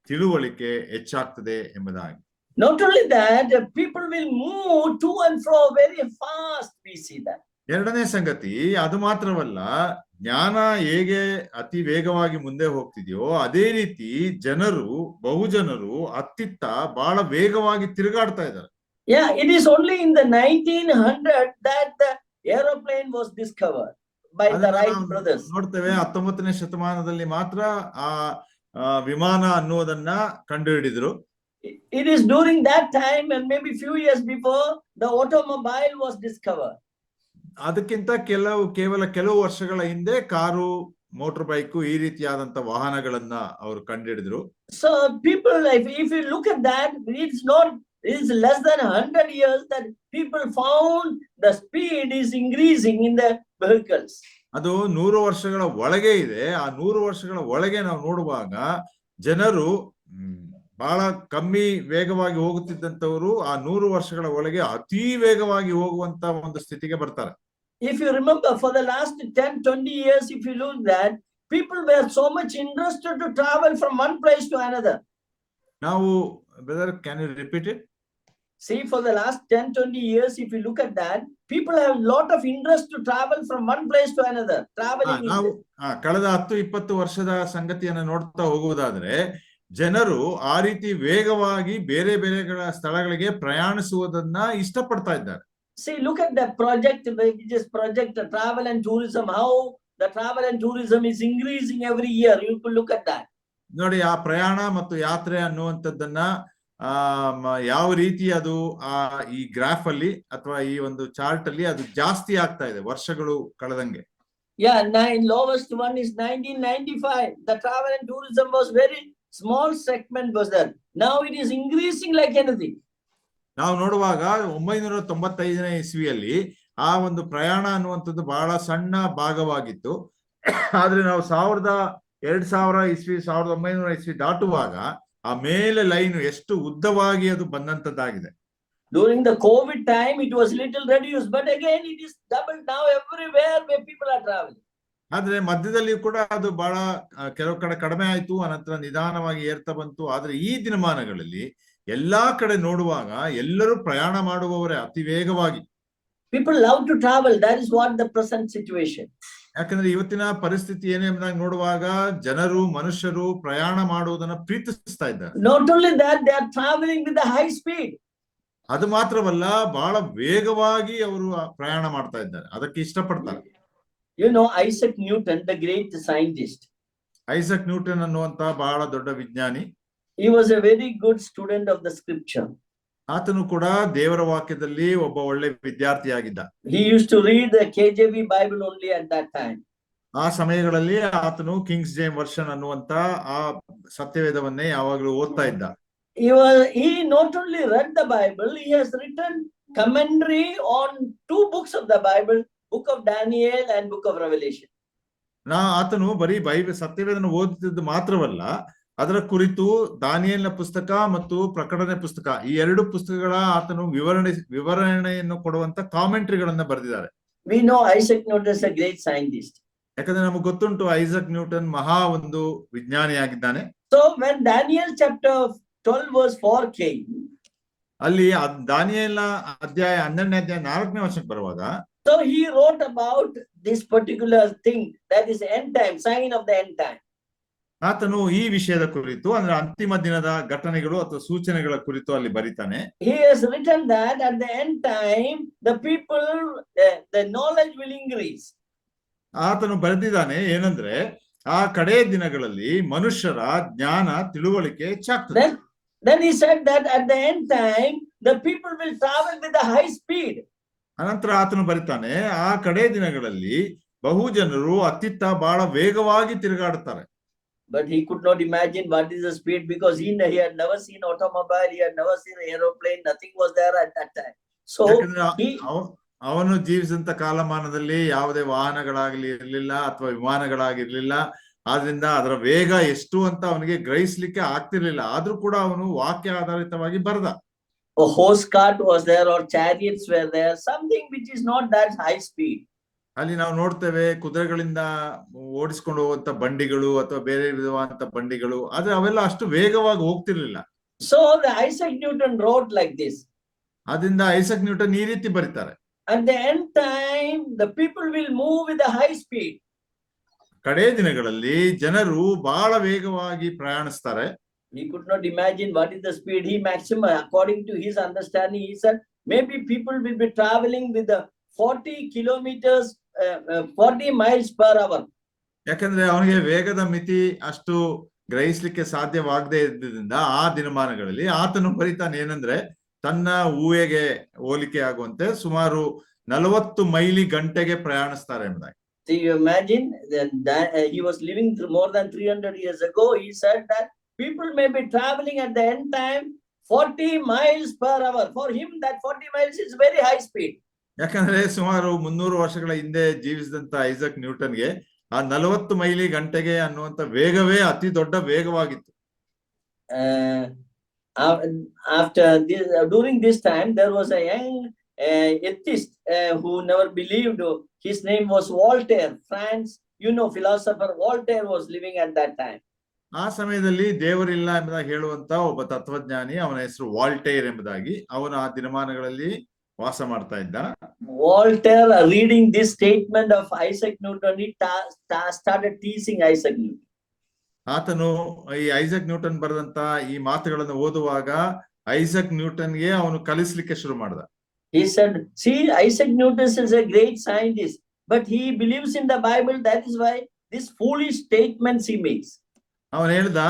ತಿಳುವಳಿಕೆ ಹೆಚ್ಚಾಗ್ತದೆ ಎಂಬುದಾಗಿ. Not only that, people will move to and fro very fast. We see that. ಎರಡನೇ ಸಂಗತಿ ಅದು ಮಾತ್ರವಲ್ಲ, ಜ್ಞಾನ ಹೇಗೆ ಅತಿ ವೇಗವಾಗಿ ಮುಂದೆ ಹೋಗ್ತಿದೆಯೋ ಅದೇ ರೀತಿ ಬಹುಜನರು ಅತ್ತಿತ್ತ ಬಹಳ ವೇಗವಾಗಿ ತಿರುಗಾಡ್ತಾ ಇದ್ದಾರೆ. Yeah, it is only in the 1900 that the aeroplane was discovered by the Wright brothers. ನೋಡ್ತೇವೆ 19ನೇ ಶತಮಾನದಲ್ಲಿ ಮಾತ್ರ ಆ ವಿಮಾನ ಅನ್ನುವುದನ್ನ ಕಂಡುಹಿಡಿದ್ರು. It is during that time and maybe few years before the automobile was discovered. ಅದಕ್ಕಿಂತ ಕೇವಲ ಕೆಲವು ವರ್ಷಗಳ ಹಿಂದೆ ಕಾರು, ಮೋಟರ್ ಬೈಕ್ ಈ ರೀತಿಯಾದಂತ ವಾಹನಗಳನ್ನ ಅವರು ಕಂಡುಹಿಡಿದ್ರು. So people, if you look at that, it is less than 100 years that people found the speed is increasing in the vehicles. ಅದು 100 ವರ್ಷಗಳ ಒಳಗೆ ಇದೆ. ಆ 100 ವರ್ಷಗಳ ಒಳಗೆ ನಾವು ನೋಡುವಾಗ ಜನರು ಬಹಳ ಕಮ್ಮಿ ವೇಗವಾಗಿ ಹೋಗುತ್ತಿದ್ದಂತವರು ಆ 100 ವರ್ಷಗಳ ಒಳಗೆ ಅತಿ ವೇಗವಾಗಿ ಹೋಗುವಂತ ಒಂದು ಸ್ಥಿತಿಗೆ ಬರ್ತಾರೆ. If you remember, for the last 10-20 years, if you look that, people were so much interested to travel from one place to another. ನಾವು brother, can you repeat it? See, for the last 10-20 years, if you look at that, people have a lot of interest to travel from one place to another. Traveling. ನಾವು ಕಳೆದ 10-20 ವರ್ಷದ ಸಂಗತಿಯನ್ನು ನೋಡ್ತಾ ಹೋಗುವುದಾದ್ರೆ ಜನರು ಆ ರೀತಿ ವೇಗವಾಗಿ ಬೇರೆ ಸ್ಥಳಗಳಿಗೆ ಪ್ರಯಾಣಿಸುವುದನ್ನ ಇಷ್ಟಪಡ್ತಾ ಇದ್ದಾರೆ. See, look at the project, which is project travel and tourism, how the travel and tourism is increasing every year. You could look at that. ನೋಡಿ, ಆ ಪ್ರಯಾಣ ಮತ್ತು ಯಾತ್ರೆ ಅನ್ನುವಂಥದ್ದನ್ನ ಯಾವ ರೀತಿ ಅದು ಈ ಗ್ರಾಫ್ ಅಲ್ಲಿ ಅಥವಾ ಈ ಒಂದು ಚಾರ್ಟ್ ಅಲ್ಲಿ ಅದು ಜಾಸ್ತಿ ಆಗ್ತಾ ಇದೆ ವರ್ಷಗಳು ಕಳೆದಂಗೆ. Yeah, lowest one is 1995. The travel and tourism was very small segment was there. Now it is increasing like anything. ನಾವು ನೋಡುವಾಗ 1995ನೇ ಇಸ್ವಿಯಲ್ಲಿ ಆ ಒಂದು ಪ್ರಯಾಣ ಅನ್ನುವಂಥದ್ದು ಬಹಳ ಸಣ್ಣ ಭಾಗವಾಗಿತ್ತು. ಆದ್ರೆ ನಾವು 2000 ಇಸ್ವಿ 1900 ಇಸ್ವಿ ದಾಟುವಾಗ ಆ ಮೇಲೆ ಲೈನ್ ಎಷ್ಟು ಉದ್ದವಾಗಿ ಅದು ಬಂದಂತದ್ದಾಗಿದೆ. During the COVID time, it was little reduced, but again it is doubled now everywhere where people are traveling. ಆದ್ರೆ ಮಧ್ಯದಲ್ಲಿ ಕೂಡ ಅದು ಬಹಳ ಕೆಲವು ಕಡೆ ಕಡಿಮೆ ಆಯ್ತು, ಅನಂತರ ನಿಧಾನವಾಗಿ ಏರ್ತಾ ಬಂತು. ಆದ್ರೆ ಈ ದಿನಮಾನಗಳಲ್ಲಿ ಎಲ್ಲಾ ಕಡೆ ನೋಡುವಾಗ ಎಲ್ಲರೂ ಪ್ರಯಾಣ ಮಾಡುವವರೇ ಅತಿ ವೇಗವಾಗಿ. People love to travel. That is what the present situation. ಯಾಕಂದ್ರೆ ಇವತ್ತಿನ ಪರಿಸ್ಥಿತಿ ಏನೆಂಬುದಾಗಿ ನೋಡುವಾಗ ಮನುಷ್ಯರು ಪ್ರಯಾಣ ಮಾಡುವುದನ್ನ ಪ್ರೀತಿಸ್ತಾ ಇದ್ದಾರೆ. Not only that, they are traveling with a high speed. ಅದು ಮಾತ್ರವಲ್ಲ, ಬಹಳ ವೇಗವಾಗಿ ಅವರು ಪ್ರಯಾಣ ಮಾಡ್ತಾ ಇದ್ದಾರೆ, ಅದಕ್ಕೆ ಇಷ್ಟಪಡ್ತಾರೆ. You know Isaac Newton, the great scientist. Isaac Newton ಅನ್ನುವಂತ ಬಹಳ ದೊಡ್ಡ ವಿಜ್ಞಾನಿ. He was a very good student of the scripture. ಆತನು ಕೂಡ ದೇವರ ವಾಕ್ಯದಲ್ಲಿ ಒಬ್ಬ ಒಳ್ಳೆ ವಿದ್ಯಾರ್ಥಿಯಾಗಿದ್ದ. He used to read the KJV Bible only at that time. ಆ ಸಮಯಗಳಲ್ಲಿ ಆತನು ಕಿಂಗ್ಸ್ ಜೇಮ್ಸ್ ವರ್ಷನ್ ಅನ್ನುವಂತ ಆ ಸತ್ಯವೇದವನ್ನೇ ಯಾವಾಗಲೂ ಓದ್ತಾ ಇದ್ದ. He not only read the Bible, he has written commentary on 2 books of the Bible, book of Daniel and book of Revelation. ಆತನು ಬರೀ ಸತ್ಯವೇದನ ಓದುತ್ತಿದ್ದು ಮಾತ್ರವಲ್ಲ, ಅದರ ಕುರಿತು ದಾನಿಯೇಲನ ಪುಸ್ತಕ ಮತ್ತು ಪ್ರಕಟಣೆ ಪುಸ್ತಕ ಈ ಎರಡು ಪುಸ್ತಕಗಳ ಆತನು ವಿವರಣೆಯನ್ನು ಕೊಡುವಂತ ಕಾಮೆಂಟ್ರಿಗಳನ್ನ ಬರೆದಿದ್ದಾರೆ. We know Isaac Newton is a great scientist. ಯಾಕಂದ್ರೆ ನಮಗೆ ಗೊತ್ತುಂಟು ಐಸಕ್ ನ್ಯೂಟನ್ ಮಹಾ ಒಂದು ವಿಜ್ಞಾನಿಯಾಗಿದ್ದಾನೆ. So when Daniel chapter 12 verse 4 came, ಅಲ್ಲಿ ದಾನಿಯೇಲನ ಅಧ್ಯಾಯ 12ನೇ ಅಧ್ಯಾಯ 4ನೇ ವಚನಕ್ಕೆ ಬರುವಾಗ, so he wrote about this particular thing, that is end time, sign of the end time. ಆತನು ಈ ವಿಷಯದ ಕುರಿತು ಅಂದ್ರೆ ಅಂತಿಮ ದಿನದ ಘಟನೆಗಳು ಅಥವಾ ಸೂಚನೆಗಳ ಕುರಿತು ಅಲ್ಲಿ ಬರೀತಾನೆ. He has written that at the end time the people, the knowledge will increase. ಆತನು ಬರೆದಿದ್ದಾನೆ ಏನಂದ್ರೆ ಆ ಕಡೆ ದಿನಗಳಲ್ಲಿ ಮನುಷ್ಯರ ಜ್ಞಾನ ತಿಳುವಳಿಕೆ ಹೆಚ್ಚಾಗ್ತದೆ. Then he said that at the end time the people will travel with a high speed. ಅನಂತರ ಆತನು ಬರೀತಾನೆ ಆ ಕಡೆ ದಿನಗಳಲ್ಲಿ ಬಹು ಜನರು ಅತ್ತಿತ್ತ ಬಹಳ ವೇಗವಾಗಿ ತಿರುಗಾಡುತ್ತಾರೆ. But he could not imagine what is the speed, because he had never seen automobile, he had never seen aeroplane, nothing was there at that time. So ಅವನು ಜೀವಿಸಿದಂತ ಕಾಲಮಾನದಲ್ಲಿ ಯಾವುದೇ ವಾಹನಗಳಾಗ್ಲಿ ಇರ್ಲಿಲ್ಲ ಅಥವಾ ವಿಮಾನಗಳಾಗಿರ್ಲಿಲ್ಲ. ಆದ್ರಿಂದ ಅದರ ವೇಗ ಎಷ್ಟು ಅಂತ ಅವನಿಗೆ ಗ್ರಹಿಸ್ಲಿಕ್ಕೆ ಆಗ್ತಿರ್ಲಿಲ್ಲ. ಆದ್ರೂ ಕೂಡ ಅವನು ವಾಕ್ಯ ಆಧಾರಿತವಾಗಿ ಬರೆದ. A horse cart was there or chariots were there, something which is not that high speed. ಅಲ್ಲಿ ನಾವು ನೋಡ್ತೇವೆ ಕುದುರೆಗಳಿಂದ ಓಡಿಸ್ಕೊಂಡು ಹೋಗುವಂತ ಬಂಡಿಗಳು ಅಥವಾ ಬೇರೆ ವಿಧವಾದಂತ ಬಂಡಿಗಳು, ಆದ್ರೆ ಅವೆಲ್ಲ ಅಷ್ಟು ವೇಗವಾಗಿ ಹೋಗ್ತಿರ್ಲಿಲ್ಲ. So the Isaac Newton wrote like this. ಅದರಿಂದ ಐಸಕ್ ನ್ಯೂಟನ್ ಈ ರೀತಿ ಬರೀತಾರೆ, at the end time the people will move with a high speed. ಕಡೆ ದಿನಗಳಲ್ಲಿ ಜನರು ಬಹಳ ವೇಗವಾಗಿ ಪ್ರಯಾಣಿಸ್ತಾರೆ. He could not imagine what is the speed. He maximum, according to his understanding, he said maybe people will be traveling with the 40 kilometers, 40 miles per hour. ಯಾಕಂದ್ರೆ ಅವನಿಗೆ ವೇಗದ ಮಿತಿ ಅಷ್ಟು ಗ್ರಹಿಸ್ಲಿಕ್ಕೆ ಸಾಧ್ಯವಾಗದೇ ಇದ್ದಿಂದ ಆ ದಿನಮಾನಗಳಲ್ಲಿ ಆತನು ಬರೀತಾನೆ ಏನಂದ್ರೆ ತನ್ನ ಊಹೆಗೆ ಹೋಲಿಕೆ ಆಗುವಂತೆ ಸುಮಾರು 40 ಮೈಲಿ ಗಂಟೆಗೆ ಪ್ರಯಾಣಿಸ್ತಾರೆ ಎಂಬುದಾಗಿ. So you imagine that he was living more than 300 years ago. He said that people may be traveling at the end time 40 miles per hour. For him that 40 miles is very high speed. ಯಾಕಂದ್ರೆ ಸುಮಾರು 300 ವರ್ಷಗಳ ಹಿಂದೆ ಜೀವಿಸಿದಂತ ಐಸಕ್ ನ್ಯೂಟನ್ಗೆ ಆ 40 ಮೈಲಿ ಗಂಟೆಗೆ ಅನ್ನುವಂತ ವೇಗವೇ ಅತಿ ದೊಡ್ಡ ವೇಗವಾಗಿತ್ತು. After this, during this time, there was a young atheist who never believed. His name was Voltaire. France, you know, philosopher Voltaire was living at that time. ಆ ಸಮಯದಲ್ಲಿ ದೇವರಿಲ್ಲ ಎಂಬುದಾಗಿ ಹೇಳುವಂತ ಒಬ್ಬ ತತ್ವಜ್ಞಾನಿ, ಅವನ ಹೆಸರು ವಾಲ್ಟೇರ್ ಎಂಬುದಾಗಿ, ಅವನು ಆ ದಿನಮಾನಗಳಲ್ಲಿ ವಾಸ ಮಾಡ್ತಾ ಇದ್ದ. Voltaire, reading this statement of Isaac Newton, he started teasing Isaac Newton. ಆತನು ಈ ಐಸಕ್ ನ್ಯೂಟನ್ ಬರೆದಂತ ಈ ಮಾತುಗಳನ್ನು ಓದುವಾಗ ಐಸಕ್ ನ್ಯೂಟನ್ಗೆ ಅವನು ಕಲಿಸ್ಲಿಕ್ಕೆ ಶುರು ಮಾಡ್ದ. He said, see, Isaac Newton is a great scientist, but he believes in the Bible. That is why these foolish statements he makes. ಅವನು ಹೇಳ್ದ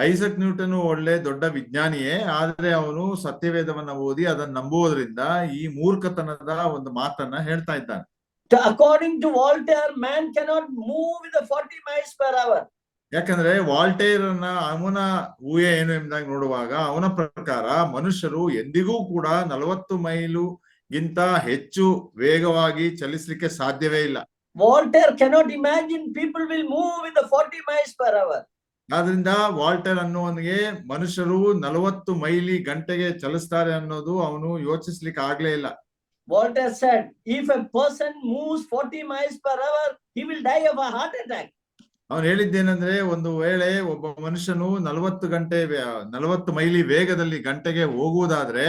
ಐಸಕ್ ನ್ಯೂಟನ್ ಒಳ್ಳೆ ದೊಡ್ಡ ವಿಜ್ಞಾನಿಯೇ, ಆದ್ರೆ ಅವನು ಸತ್ಯವೇದವನ್ನ ಓದಿ ಅದನ್ನ ನಂಬುವುದರಿಂದ ಈ ಮೂರ್ಖತನದ ಒಂದು ಮಾತನ್ನ ಹೇಳ್ತಾ ಇದ್ದಾನೆ. According to Voltaire, man cannot move with the 40 miles per hour. ಯಾಕಂದ್ರೆ ವಾಲ್ಟೇರ್ ಅವನ ಊಹೆ ಏನು ಎಂಬುದಾಗಿ ನೋಡುವಾಗ ಅವನ ಪ್ರಕಾರ ಮನುಷ್ಯರು ಎಂದಿಗೂ ಕೂಡ 40 ಮೈಲುಗಿಂತ ಹೆಚ್ಚು ವೇಗವಾಗಿ ಚಲಿಸಲಿಕ್ಕೆ ಸಾಧ್ಯವೇ ಇಲ್ಲ. Voltaire cannot imagine people will move with the 40 miles per hour. ಆದ್ರಿಂದ ವಾಲ್ಟೇರ್ ಅನ್ನುವನಿಗೆ ಮನುಷ್ಯರು 40 ಮೈಲಿ ಗಂಟೆಗೆ ಚಲಿಸ್ತಾರೆ ಅನ್ನೋದು ಅವನು ಯೋಚಿಸ್ಲಿಕ್ಕೆ ಆಗ್ಲೇ ಇಲ್ಲ. Voltaire said, if a person moves 40 miles per hour, he will die of a heart attack. ಅವನು ಹೇಳಿದ್ದೇನೆಂದ್ರೆ ಒಂದು ವೇಳೆ ಒಬ್ಬ ಮನುಷ್ಯನು 40 ಮೈಲಿ ವೇಗದಲ್ಲಿ ಗಂಟೆಗೆ ಹೋಗುವುದಾದ್ರೆ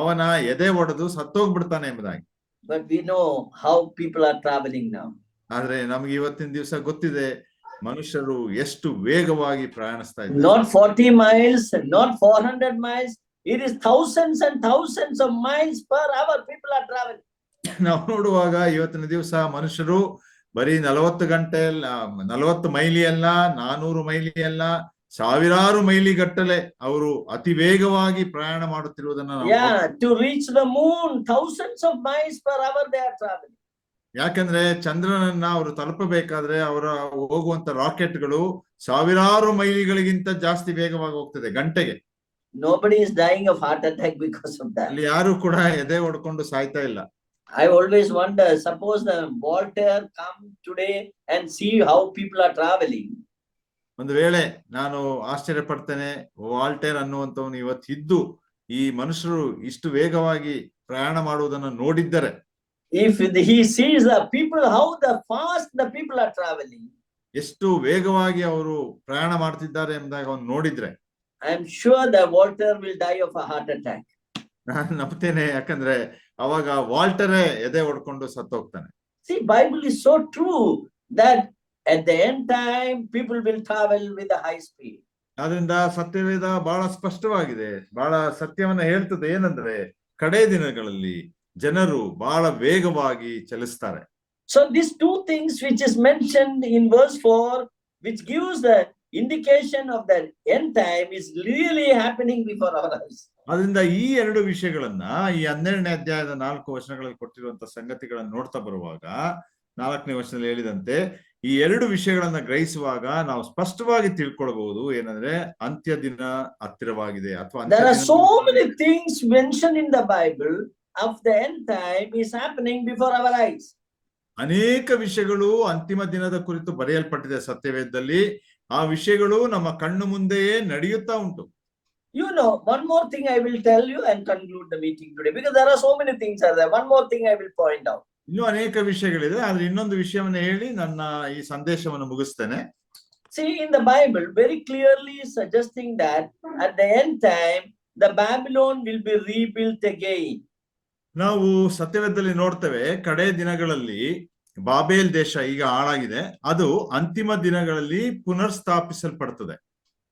ಅವನ ಎದೆ ಒಡೆದು ಸತ್ತೋಗ್ಬಿಡ್ತಾನೆ ಎಂಬುದಾಗಿ. But we know how people are traveling now. ಆದ್ರೆ ನಮ್ಗೆ ಇವತ್ತಿನ ದಿವಸ ಗೊತ್ತಿದೆ ಮನುಷ್ಯರು ಎಷ್ಟು ವೇಗವಾಗಿ ಪ್ರಯಾಣಿಸ್ತಾ ಇದ್ದಾರೆ. Not 40 miles, not 400 miles. It is thousands and thousands of miles per hour people are traveling. ನಾವು ನೋಡುವಾಗ ಇವತ್ತಿನ ದಿವಸ ಮನುಷ್ಯರು ಬರೀ 40 ಮೈಲಿ ಅಲ್ಲ, 400 ಮೈಲಿ ಅಲ್ಲ, ಸಾವಿರಾರು ಮೈಲಿ ಗಟ್ಟಲೆ ಅವರು ಅತಿ ವೇಗವಾಗಿ ಪ್ರಯಾಣ ಮಾಡುತ್ತಿರುವುದನ್ನ to reach the moon, thousands of miles per hour they are traveling. ಯಾಕಂದ್ರೆ ಚಂದ್ರನನ್ನ ಅವರು ತಲುಪಬೇಕಾದ್ರೆ ಅವರ ಹೋಗುವಂತ ರಾಕೆಟ್ಗಳು ಸಾವಿರಾರು ಮೈಲಿಗಳಿಗಿಂತ ಜಾಸ್ತಿ ವೇಗವಾಗಿ ಹೋಗ್ತದೆ ಗಂಟೆಗೆ. Nobody is dying of heart attack because of that. ಅಲ್ಲಿ ಯಾರು ಕೂಡ ಎದೆ ಹೊಡ್ಕೊಂಡು ಸಾಯ್ತಾ ಇಲ್ಲ. I always wonder, suppose the Voltaire come today and see how people are traveling. ಒಂದು ವೇಳೆ ನಾನು ಆಶ್ಚರ್ಯ ಪಡ್ತೇನೆ, ವಾಲ್ಟೇರ್ ಅನ್ನುವಂಥವನು ಇವತ್ತಿದ್ದು ಈ ಮನುಷ್ಯರು ಇಷ್ಟು ವೇಗವಾಗಿ ಪ್ರಯಾಣ ಮಾಡುವುದನ್ನು ನೋಡಿದ್ದರೆ, if he sees the people, how the fast the people are traveling, ಎಷ್ಟು ವೇಗವಾಗಿ ಅವರು ಪ್ರಯಾಣ ಮಾಡ್ತಿದ್ದಾರೆ ಎಂಬುದಾಗಿ ಅವನು ನೋಡಿದ್ರೆ, I am sure that Walter will die of a heart attack. ನಾನು ನಂಬ್ತೇನೆ, ಯಾಕಂದ್ರೆ ಅವಾಗ ವಾಲ್ಟರೇ ಎದೆ ಹೊಡ್ಕೊಂಡು ಸತ್ತೋಗ್ತಾನೆ. See, Bible is so true that at the end time people will travel with a high speed. ಆದ್ರಿಂದ ಸತ್ಯವೇದ ಬಹಳ ಸ್ಪಷ್ಟವಾಗಿದೆ, ಬಹಳ ಸತ್ಯವನ್ನ ಹೇಳ್ತದೆ. ಏನಂದ್ರೆ ಕಡೆ ದಿನಗಳಲ್ಲಿ ಜನರು ಬಹಳ ವೇಗವಾಗಿ ಚಲಿಸ್ತಾರೆ. So these two things which is mentioned in verse 4, which gives the indication of the end time, is really happening before our eyes. ಅದರಿಂದ ಈ ಎರಡು ವಿಷಯಗಳನ್ನ ಈ 12ನೇ ಅಧ್ಯಾಯದ 4 ವಚನಗಳಲ್ಲಿ ಕೊಟ್ಟಿರುವಂತಹ ಸಂಗತಿಗಳನ್ನು ನೋಡ್ತಾ ಬರುವಾಗ, 4ನೇ ವಚನದಲ್ಲಿ ಹೇಳಿದಂತೆ ಈ ಎರಡು ವಿಷಯಗಳನ್ನ ಗ್ರಹಿಸುವಾಗ ನಾವು ಸ್ಪಷ್ಟವಾಗಿ ತಿಳ್ಕೊಳ್ಬಹುದು. ಏನಂದ್ರೆ ಅಂತ್ಯ ದಿನ ಹತ್ತಿರವಾಗಿದೆ, ಅಥವಾ There are so many things mentioned in the Bible of the end time is happening before our eyes. ಅನೇಕ ವಿಷಯಗಳು ಅಂತಿಮ ದಿನದ ಕುರಿತು ಬರೆಯಲ್ಪಟ್ಟಿದೆ ಸತ್ಯವೇದದಲ್ಲಿ. ಆ ವಿಷಯಗಳು ನಮ್ಮ ಕಣ್ಣು ಮುಂದೆಯೇ ನಡೆಯುತ್ತಾ ಉಂಟು. You know, one more thing I will tell you and conclude the meeting today, because there are so many things are there. One more thing I will point out. ಇನ್ನೂ ಅನೇಕ ವಿಷಯಗಳಿದೆ, ಆದ್ರೆ ಇನ್ನೊಂದು ವಿಷಯವನ್ನ ಹೇಳಿ ನನ್ನ ಈ ಸಂದೇಶವನ್ನು ಮುಗಿಸ್ತೇನೆ. See, in the Bible, very clearly suggesting that at the end time, the Babylon will be rebuilt again. ನಾವು ಸತ್ಯವೇದದಲ್ಲಿ ನೋಡ್ತೇವೆ, ಕಡೆ ದಿನಗಳಲ್ಲಿ ಬಾಬೇಲ್ ದೇಶ ಈಗ ಹಾಳಾಗಿದೆ, ಅದು ಅಂತಿಮ ದಿನಗಳಲ್ಲಿ ಪುನರ್ಸ್ಥಾಪಿಸಲ್ಪಡ್ತದೆ.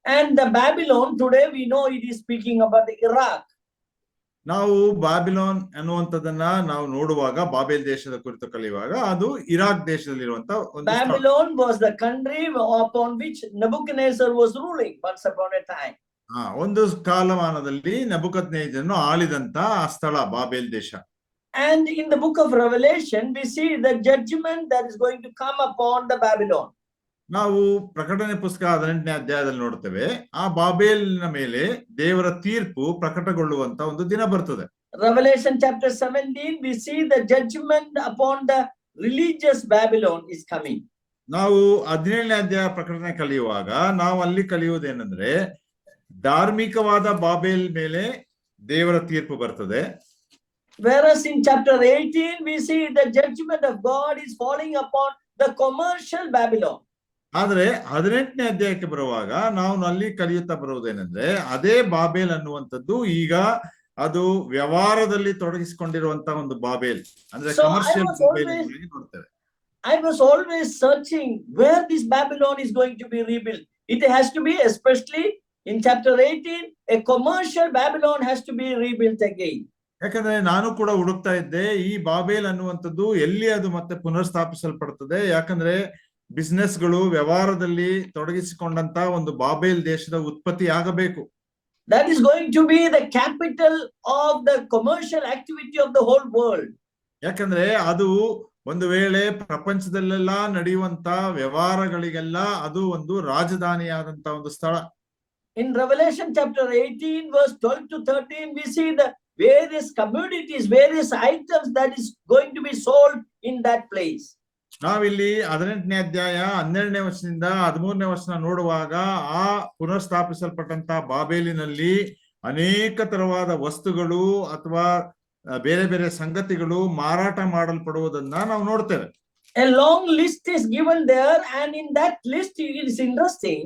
And the Babylon, today we know it is speaking about the Iraq. ನಾವು ಬಾಬಿಲೋನ್ ಅನ್ನುವಂಥದ್ದನ್ನ ನಾವು ನೋಡುವಾಗ, ಬಾಬೇಲ್ ದೇಶದ ಕುರಿತು ಕಲಿಯುವಾಗ, ಅದು ಇರಾಕ್ ದೇಶದಲ್ಲಿರುವಂತ ಒಂದು ಸ್ಥಳ. Babylon was the country upon which Nebuchadnezzar was ruling once upon a time. ಒಂದು ಕಾಲಮಾನದಲ್ಲಿ ನೆಬೂಕದ್ನೆಚ್ಚರನು ಆಳಿದಂತ ಆ ಸ್ಥಳ ಬಾಬೇಲ್ ದೇಶ. And in the book of Revelation, we see the judgment that is going to come upon the Babylon. ನಾವು ಪ್ರಕಟಣೆ ಪುಸ್ತಕ 18ನೇ ಅಧ್ಯಾಯದಲ್ಲಿ ನೋಡ್ತೇವೆ, ಆ ಬಾಬೇಲಿನ ಮೇಲೆ ದೇವರ ತೀರ್ಪು ಪ್ರಕಟಗೊಳ್ಳುವಂತ ಒಂದು ದಿನ ಬರ್ತದೆ. Revelation chapter 17, we see the judgment upon the religious Babylon is coming. ನಾವು 17ನೇ ಅಧ್ಯಾಯ ಪ್ರಕಟಣೆ ಕಲಿಯುವಾಗ ನಾವು ಅಲ್ಲಿ ಕಲಿಯುವುದೇನೆಂದ್ರೆ, ಧಾರ್ಮಿಕವಾದ ಬಾಬೇಲ್ ಮೇಲೆ ದೇವರ ತೀರ್ಪು ಬರ್ತದೆ. Whereas in chapter 18, we see the judgment of God is falling upon the commercial Babylon. ಆದ್ರೆ 18ನೇ ಅಧ್ಯಾಯಕ್ಕೆ ಬರುವಾಗ ನಾವು ಅಲ್ಲಿ ಕಲಿಯುತ್ತಾ ಬರುವುದೇನೆಂದ್ರೆ, ಅದೇ ಬಾಬೇಲ್ ಅನ್ನುವಂಥದ್ದು ಈಗ ಅದು ವ್ಯವಹಾರದಲ್ಲಿ ತೊಡಗಿಸಿಕೊಂಡಿರುವಂತ ಒಂದು ಬಾಬೇಲ್, ಅಂದ್ರೆ ಕಮರ್ಷಿಯಲ್ ಬಾಬೇಲ್ ನೋಡ್ತೇವೆ. I was always searching where this Babylon is going to be rebuilt. It has to be, especially in chapter 18, a commercial Babylon has to be rebuilt again. ಯಾಕಂದ್ರೆ ನಾನು ಕೂಡ ಹುಡುಕ್ತಾ ಇದ್ದೆ, ಈ ಬಾಬೇಲ್ ಅನ್ನುವಂಥದ್ದು ಎಲ್ಲಿ ಅದು ಮತ್ತೆ ಪುನರ್ಸ್ಥಾಪಿಸಲ್ಪಡ್ತದೆ. ಯಾಕಂದ್ರೆ ಬಿಸ್ನೆಸ್ಗಳು ವ್ಯವಹಾರದಲ್ಲಿ ತೊಡಗಿಸಿಕೊಂಡಂತ ಒಂದು ಬಾಬೇಲ್ ದೇಶದ ಉತ್ಪತ್ತಿ ಆಗಬೇಕು. That is going to be the capital of the commercial activity of the whole world. ಯಾಕಂದ್ರೆ ಅದು ಒಂದು ವೇಳೆ ಪ್ರಪಂಚದಲ್ಲೆಲ್ಲ ನಡೆಯುವಂತ ವ್ಯವಹಾರಗಳಿಗೆಲ್ಲ ಅದು ಒಂದು ರಾಜಧಾನಿಯಾದಂತ ಒಂದು ಸ್ಥಳ. In Revelation chapter 18, verse 12 to 13, we see the various commodities, various items that is going to be sold in that place. ನಾವಿಲ್ಲಿ 18ನೇ ಅಧ್ಯಾಯ 12ನೇ ವಚನದಿಂದ 13ನೇ ವಚನ ನೋಡುವಾಗ, ಆ ಪುನರ್ಸ್ಥಾಪಿಸಲ್ಪಟ್ಟಂತ ಬಾಬೇಲಿನಲ್ಲಿ ಅನೇಕ ತರವಾದ ವಸ್ತುಗಳು ಅಥವಾ ಬೇರೆ ಬೇರೆ ಸಂಗತಿಗಳು ಮಾರಾಟ ಮಾಡಲ್ಪಡುವುದನ್ನ ನಾವು ನೋಡ್ತೇವೆ. A long list is given there, and in that list it is interesting.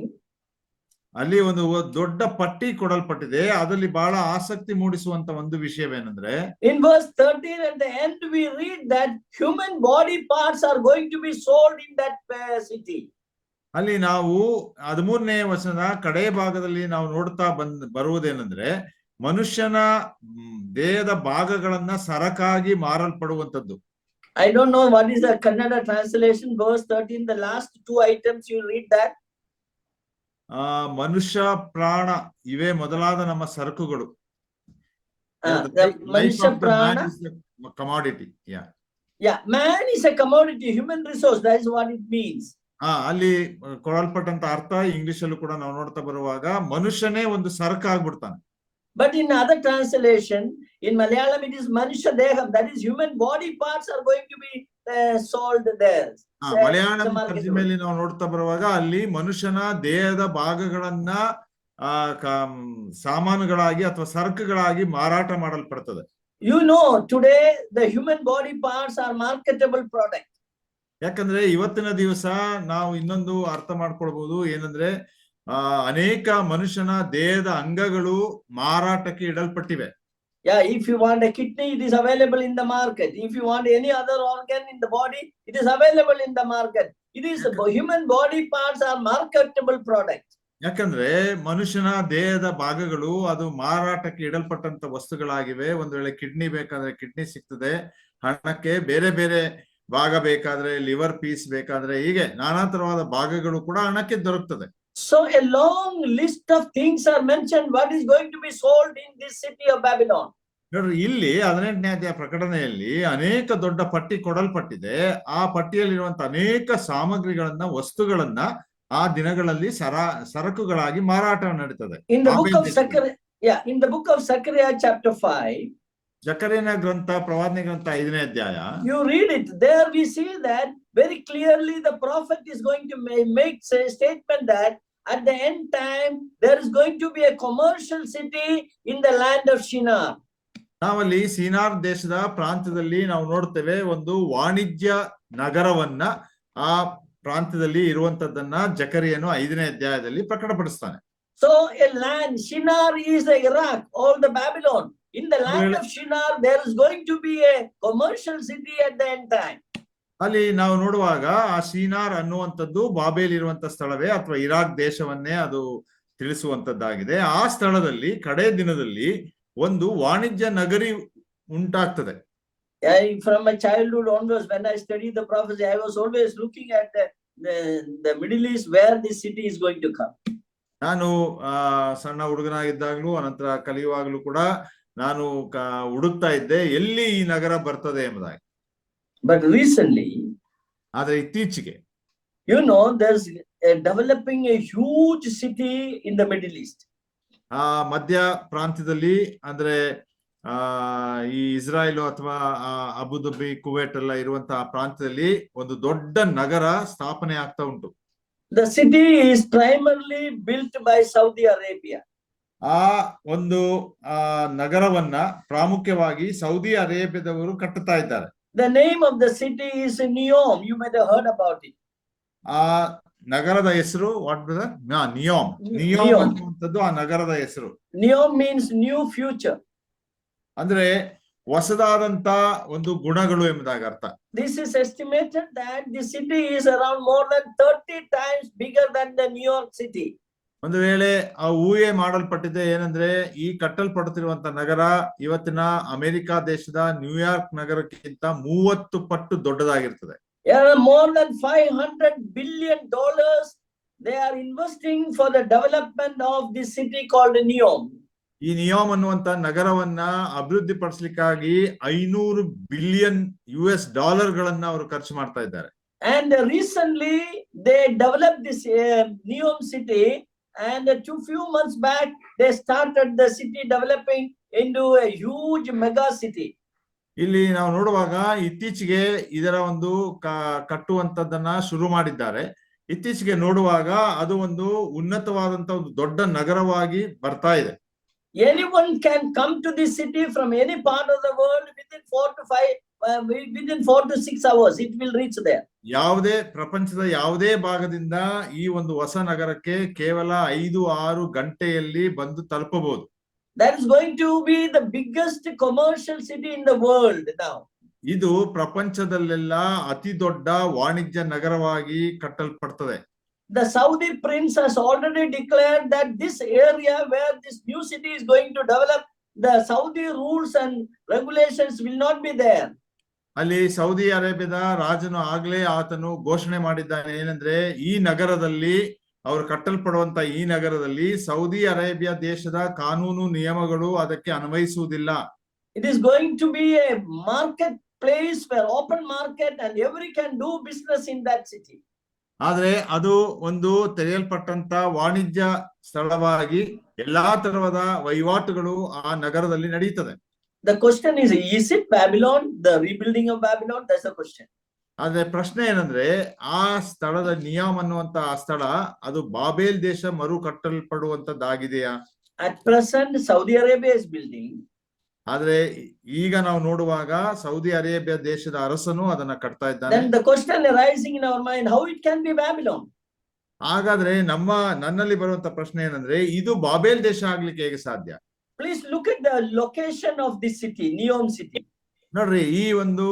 ಅಲ್ಲಿ ಒಂದು ದೊಡ್ಡ ಪಟ್ಟಿ ಕೊಡಲ್ಪಟ್ಟಿದೆ. ಅದರಲ್ಲಿ ಬಹಳ ಆಸಕ್ತಿ ಮೂಡಿಸುವಂತ ಒಂದು ವಿಷಯವೇನೆಂದ್ರೆ, in verse 13 at the end we read that human body parts are going to be sold in that city. ಅಲ್ಲಿ ನಾವು 13ನೇ ವಚನದ ಕಡೆ ಭಾಗದಲ್ಲಿ ನಾವು ನೋಡ್ತಾ ಬರುವುದೇನೆಂದ್ರೆ, ಮನುಷ್ಯನ ದೇಹದ ಭಾಗಗಳನ್ನ ಸರಕಾಗಿ ಮಾರಲ್ಪಡುವಂತದ್ದು. I don't know what is the Kannada translation. Verse 13, the last two items, you read that. ಮನುಷ್ಯ ಪ್ರಾಣ ಇವೇ ಮೊದಲಾದ ನಮ್ಮ ಸರಕುಗಳು. ಮನುಷ್ಯ ಪ್ರಾಣ, commodity. man is a commodity, human resource. That is what it means. ಅಲ್ಲಿ ಕೊಡಲ್ಪಟ್ಟಂತ ಅರ್ಥ ಇಂಗ್ಲಿಷ್ ಅಲ್ಲೂ ಕೂಡ ನಾವು ನೋಡ್ತಾ ಬರುವಾಗ, ಮನುಷ್ಯನೇ ಒಂದು ಸರಕು ಆಗ್ಬಿಡ್ತಾನೆ. But in other translation, in Malayalam, it is Manusha Deham. That is, human body parts are going to be sold there. Malayalam ತರ್ಜುಮೆಯಲ್ಲಿ ನಾವು ನೋಡ್ತಾ ಬರುವಾಗ ಅಲ್ಲಿ ಮನುಷ್ಯನ ದೇಹದ ಭಾಗಗಳನ್ನ ಸಾಮಾನುಗಳಾಗಿ ಅಥವಾ ಸರಕುಗಳಾಗಿ ಮಾರಾಟ ಮಾಡಲ್ಪಡ್ತದೆ. You know, today the human body parts are marketable product. ಯಾಕಂದ್ರೆ ಇವತ್ತಿನ ದಿವಸ ನಾವು ಇನ್ನೊಂದು ಅರ್ಥ ಮಾಡ್ಕೊಳ್ಬಹುದು ಏನಂದ್ರೆ ಅನೇಕ ಮನುಷ್ಯನ ದೇಹದ ಅಂಗಗಳು ಮಾರಾಟಕ್ಕೆ ಇಡಲ್ಪಟ್ಟಿವೆ. Yeah, if you want a kidney, it is available in the market. If you want any other organ in the body, it is available in the market. It is human body parts are marketable product. ಯಾಕಂದ್ರೆ ಮನುಷ್ಯನ ದೇಹದ ಭಾಗಗಳು ಅದು ಮಾರಾಟಕ್ಕೆ ಇಡಲ್ಪಟ್ಟಂತ ವಸ್ತುಗಳಾಗಿವೆ. ಒಂದು ವೇಳೆ ಕಿಡ್ನಿ ಬೇಕಾದ್ರೆ ಕಿಡ್ನಿ ಸಿಗ್ತದೆ, ಹಣಕ್ಕೆ ಬೇರೆ ಬೇರೆ ಭಾಗ ಬೇಕಾದ್ರೆ, ಲಿವರ್ ಪೀಸ್ ಬೇಕಾದ್ರೆ, ಹೀಗೆ ನಾನಾ ತರವಾದ ಭಾಗಗಳು ಕೂಡ ಹಣಕ್ಕೆ ದೊರಕುತ್ತದೆ. So a long list of things are mentioned what is going to be sold in this city of Babylon. ನೋಡ್ರಿ, ಇಲ್ಲಿ 18ನೇ ಅಧ್ಯಾಯ ಪ್ರಕಟಣೆಯಲ್ಲಿ ಅನೇಕ ದೊಡ್ಡ ಪಟ್ಟಿ ಕೊಡಲ್ಪಟ್ಟಿದೆ. ಆ ಪಟ್ಟಿಯಲ್ಲಿರುವಂತ ಅನೇಕ ಸಾಮಗ್ರಿಗಳನ್ನ, ವಸ್ತುಗಳನ್ನ ಆ ದಿನಗಳಲ್ಲಿ ಸರಕುಗಳಾಗಿ ಮಾರಾಟ ನಡೀತದೆ. In the book of Zechariah, in the book of Zechariah chapter 5, ಜಕರೀಯನ ಗ್ರಂಥ, ಪ್ರವಾದನೆ ಗ್ರಂಥ 5ನೇ ಅಧ್ಯಾಯ, you read it. There we see that very clearly the prophet is going to make a statement that at the end time there is going to be a commercial city in the land of Shinar. ನಾವಲ್ಲಿ ಸೀನಾರ್ ದೇಶದ ಪ್ರಾಂತ್ಯದಲ್ಲಿ ನಾವು ನೋಡ್ತೇವೆ ಒಂದು ವಾಣಿಜ್ಯ ನಗರವನ್ನ ಆ ಪ್ರಾಂತ್ಯದಲ್ಲಿ ಇರುವಂತದ್ದನ್ನ ಜಕರೀಯನು 5ನೇ ಅಧ್ಯಾಯದಲ್ಲಿ ಪ್ರಕಟಪಡಿಸ್ತಾನೆ. So a land, Shinar is the Iraq or the Babylon. In the land of Shinar there is going to be a commercial city at the end time. ಅಲ್ಲಿ ನಾವು ನೋಡುವಾಗ ಆ ಶಿನಾರ್ ಅನ್ನುವಂಥದ್ದು ಬಾಬೇಲ್ ಇರುವಂತ ಸ್ಥಳವೇ ಅಥವಾ ಇರಾಕ್ ದೇಶವನ್ನೇ ಅದು ತಿಳಿಸುವಂತದ್ದಾಗಿದೆ. ಆ ಸ್ಥಳದಲ್ಲಿ ಕಡೆ ದಿನದಲ್ಲಿ ಒಂದು ವಾಣಿಜ್ಯ ನಗರಿ ಉಂಟಾಗ್ತದೆ. From my childhood onwards, when I studied the prophecy, I was always looking at the Middle East where this city is going to come. ನಾನು ಸಣ್ಣ ಹುಡುಗನಾಗಿದ್ದಾಗ್ಲೂ ಅನಂತರ ಕಲಿಯುವಾಗಲೂ ಕೂಡ ನಾನು ಹುಡುಕ್ತಾ ಇದ್ದೆ ಎಲ್ಲಿ ಈ ನಗರ ಬರ್ತದೆ ಎಂಬುದಾಗಿ. But recently, ಆದ್ರೆ ಇತ್ತೀಚೆಗೆ, you know, there's developing a huge city in the Middle East. ಮಧ್ಯ ಪ್ರಾಂತ್ಯದಲ್ಲಿ ಅಂದ್ರೆ ಈ ಇಸ್ರಾಯೇಲ್ ಅಥವಾ ಅಬುದಾಬಿ, ಕುವೈಟ್ ಎಲ್ಲ ಇರುವಂತಹ ಪ್ರಾಂತ್ಯದಲ್ಲಿ ಒಂದು ದೊಡ್ಡ ನಗರ ಸ್ಥಾಪನೆ ಆಗ್ತಾ ಉಂಟು. The city is primarily built by Saudi Arabia. ಆ ಒಂದು ನಗರವನ್ನ ಪ್ರಾಮುಖ್ಯವಾಗಿ ಸೌದಿ ಅರೇಬಿಯಾದವರು ಕಟ್ಟುತ್ತಾ ಇದ್ದಾರೆ. The name of the city is Neom. You might have heard about it. ಆ ನಗರದ ಹೆಸರು ವಾಟ್ ಬ್ರದರ್? ನಿಯೋಮ್. ನಿಯೋಮ್ ಅನ್ನುವಂಥದ್ದು ಆ ನಗರದ ಹೆಸರು. Neom means new future. ಅಂದ್ರೆ ಹೊಸದಾದಂತ ಒಂದು ಗುಣಗಳು ಎಂಬುದಾಗಿ ಅರ್ಥ. This is estimated that the city is around more than 30 times bigger than the New York City. ಒಂದು ವೇಳೆ ಆ ಊಹೆ ಮಾಡಲ್ಪಟ್ಟಿದೆ ಏನಂದ್ರೆ ಈ ಕಟ್ಟಲ್ಪಡುತ್ತಿರುವಂತ ನಗರ ಇವತ್ತಿನ ಅಮೆರಿಕ ದೇಶದ ನ್ಯೂಯಾರ್ಕ್ ನಗರಕ್ಕಿಂತ 30 ಪಟ್ಟು ದೊಡ್ಡದಾಗಿರ್ತದೆ. More than $500 billion they are investing for the development of this city called Neom. ಈ ನಿಯೋಮ್ ಅನ್ನುವಂತ ನಗರವನ್ನ ಅಭಿವೃದ್ಧಿ ಪಡಿಸಲಿಕ್ಕಾಗಿ $500 ಬಿಲಿಯನ್ ಗಳನ್ನ ಅವರು ಖರ್ಚು ಮಾಡ್ತಾ ಇದ್ದಾರೆ. And recently they developed this Neom city, and few months back they started the city developing into a huge mega city. ಇಲ್ಲಿ ನಾವು ನೋಡುವಾಗ ಇತ್ತೀಚೆಗೆ ಇದರ ಒಂದು ಕಟ್ಟುವಂತದ್ದನ್ನ ಶುರು ಮಾಡಿದ್ದಾರೆ. ಇತ್ತೀಚೆಗೆ ನೋಡುವಾಗ ಅದು ಒಂದು ಉನ್ನತವಾದಂತ ಒಂದು ದೊಡ್ಡ ನಗರವಾಗಿ ಬರ್ತಾ ಇದೆ. Anyone can come to this city from any part of the world within 4 to 6 hours. It will reach there. ಯಾವುದೇ ಪ್ರಪಂಚದ ಯಾವುದೇ ಭಾಗದಿಂದ ಈ ಒಂದು ಹೊಸ ನಗರಕ್ಕೆ ಕೇವಲ 5-6 ಗಂಟೆಯಲ್ಲಿ ಬಂದು ತಲುಪಬಹುದು. That is going to be the biggest commercial city in the world now. ಇದು ಪ್ರಪಂಚದಲ್ಲೆಲ್ಲ ಅತಿ ದೊಡ್ಡ ವಾಣಿಜ್ಯ ನಗರವಾಗಿ ಕಟ್ಟಲ್ಪಡ್ತದೆ. The Saudi prince has already declared that this area where this new city is going to develop, the Saudi rules and regulations will not be there. ಅಲ್ಲಿ ಸೌದಿ ಅರೇಬಿಯಾದ ರಾಜನು ಆಗ್ಲೇ ಆತನು ಘೋಷಣೆ ಮಾಡಿದ್ದಾನೆ ಏನಂದ್ರೆ ಈ ನಗರದಲ್ಲಿ ಅವರು ಕಟ್ಟಲ್ಪಡುವಂತ ಈ ನಗರದಲ್ಲಿ ಸೌದಿ ಅರೇಬಿಯಾ ದೇಶದ ಕಾನೂನು ನಿಯಮಗಳು ಅದಕ್ಕೆ ಅನ್ವಯಿಸುವುದಿಲ್ಲ. It is going to be a market place where open market and every can do business in that city. ಆದ್ರೆ ಅದು ಒಂದು ತೆರೆಯಲ್ಪಟ್ಟಂತ ವಾಣಿಜ್ಯ ಸ್ಥಳವಾಗಿ ಎಲ್ಲಾ ತರಹದ ವಹಿವಾಟುಗಳು ಆ ನಗರದಲ್ಲಿ ನಡೆಯುತ್ತದೆ. The question is it Babylon, the rebuilding of Babylon? That's the question. ಆದ್ರೆ ಪ್ರಶ್ನೆ ಏನಂದ್ರೆ ಆ ಸ್ಥಳದ ನಿಯಾಮ್ ಅನ್ನುವಂತ ಆ ಸ್ಥಳ ಅದು ಬಾಬೇಲ್ ದೇಶ ಮರು ಕಟ್ಟಲ್ಪಡುವಂತದ್ದಾಗಿದೆಯಾ? At present, Saudi Arabia is building. ಆದ್ರೆ ಈಗ ನಾವು ನೋಡುವಾಗ ಸೌದಿ ಅರೇಬಿಯಾ ದೇಶದ ಅರಸನು ಅದನ್ನ ಕಟ್ತಾ ಇದ್ದಾನೆ. Then the question arising in our mind, how it can be Babylon? ಹಾಗಾದ್ರೆ ನನ್ನಲ್ಲಿ ಬರುವಂತ ಪ್ರಶ್ನೆ ಏನಂದ್ರೆ ಇದು ಬಾಬೇಲ್ ದೇಶ ಆಗ್ಲಿಕ್ಕೆ ಹೇಗೆ ಸಾಧ್ಯ? Please look at the location of this city, Neom city. ನೋಡ್ರಿ, ಈ ಒಂದು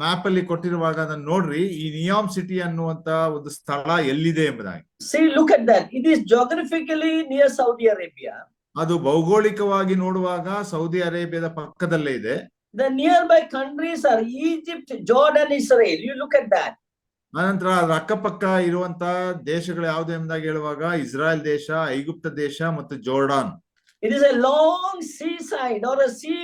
ಮ್ಯಾಪ್ ಅಲ್ಲಿ ಕೊಟ್ಟಿರುವಾಗ ಅದನ್ನ ನೋಡ್ರಿ, ಈ ನಿಯಾಮ್ ಸಿಟಿ ಅನ್ನುವಂತ ಒಂದು ಸ್ಥಳ ಎಲ್ಲಿದೆ ಎಂಬುದಾಗಿ. See, look at that. It is geographically near Saudi Arabia. ಅದು ಭೌಗೋಳಿಕವಾಗಿ ನೋಡುವಾಗ ಸೌದಿ ಅರೇಬಿಯಾದ ಪಕ್ಕದಲ್ಲೇ ಇದೆ. The nearby countries are Egypt, Jordan, Israel. You look at that. ಅನಂತರ ಅದ್ರ ಅಕ್ಕಪಕ್ಕ ಇರುವಂತ ದೇಶಗಳು ಯಾವ್ದು ಎಂಬುದಾಗಿ ಹೇಳುವಾಗ ಇಸ್ರಾಯೇಲ್ ದೇಶ, ಐಗುಪ್ತ ದೇಶ ಮತ್ತು Jordan. It is a long seaside or a sea.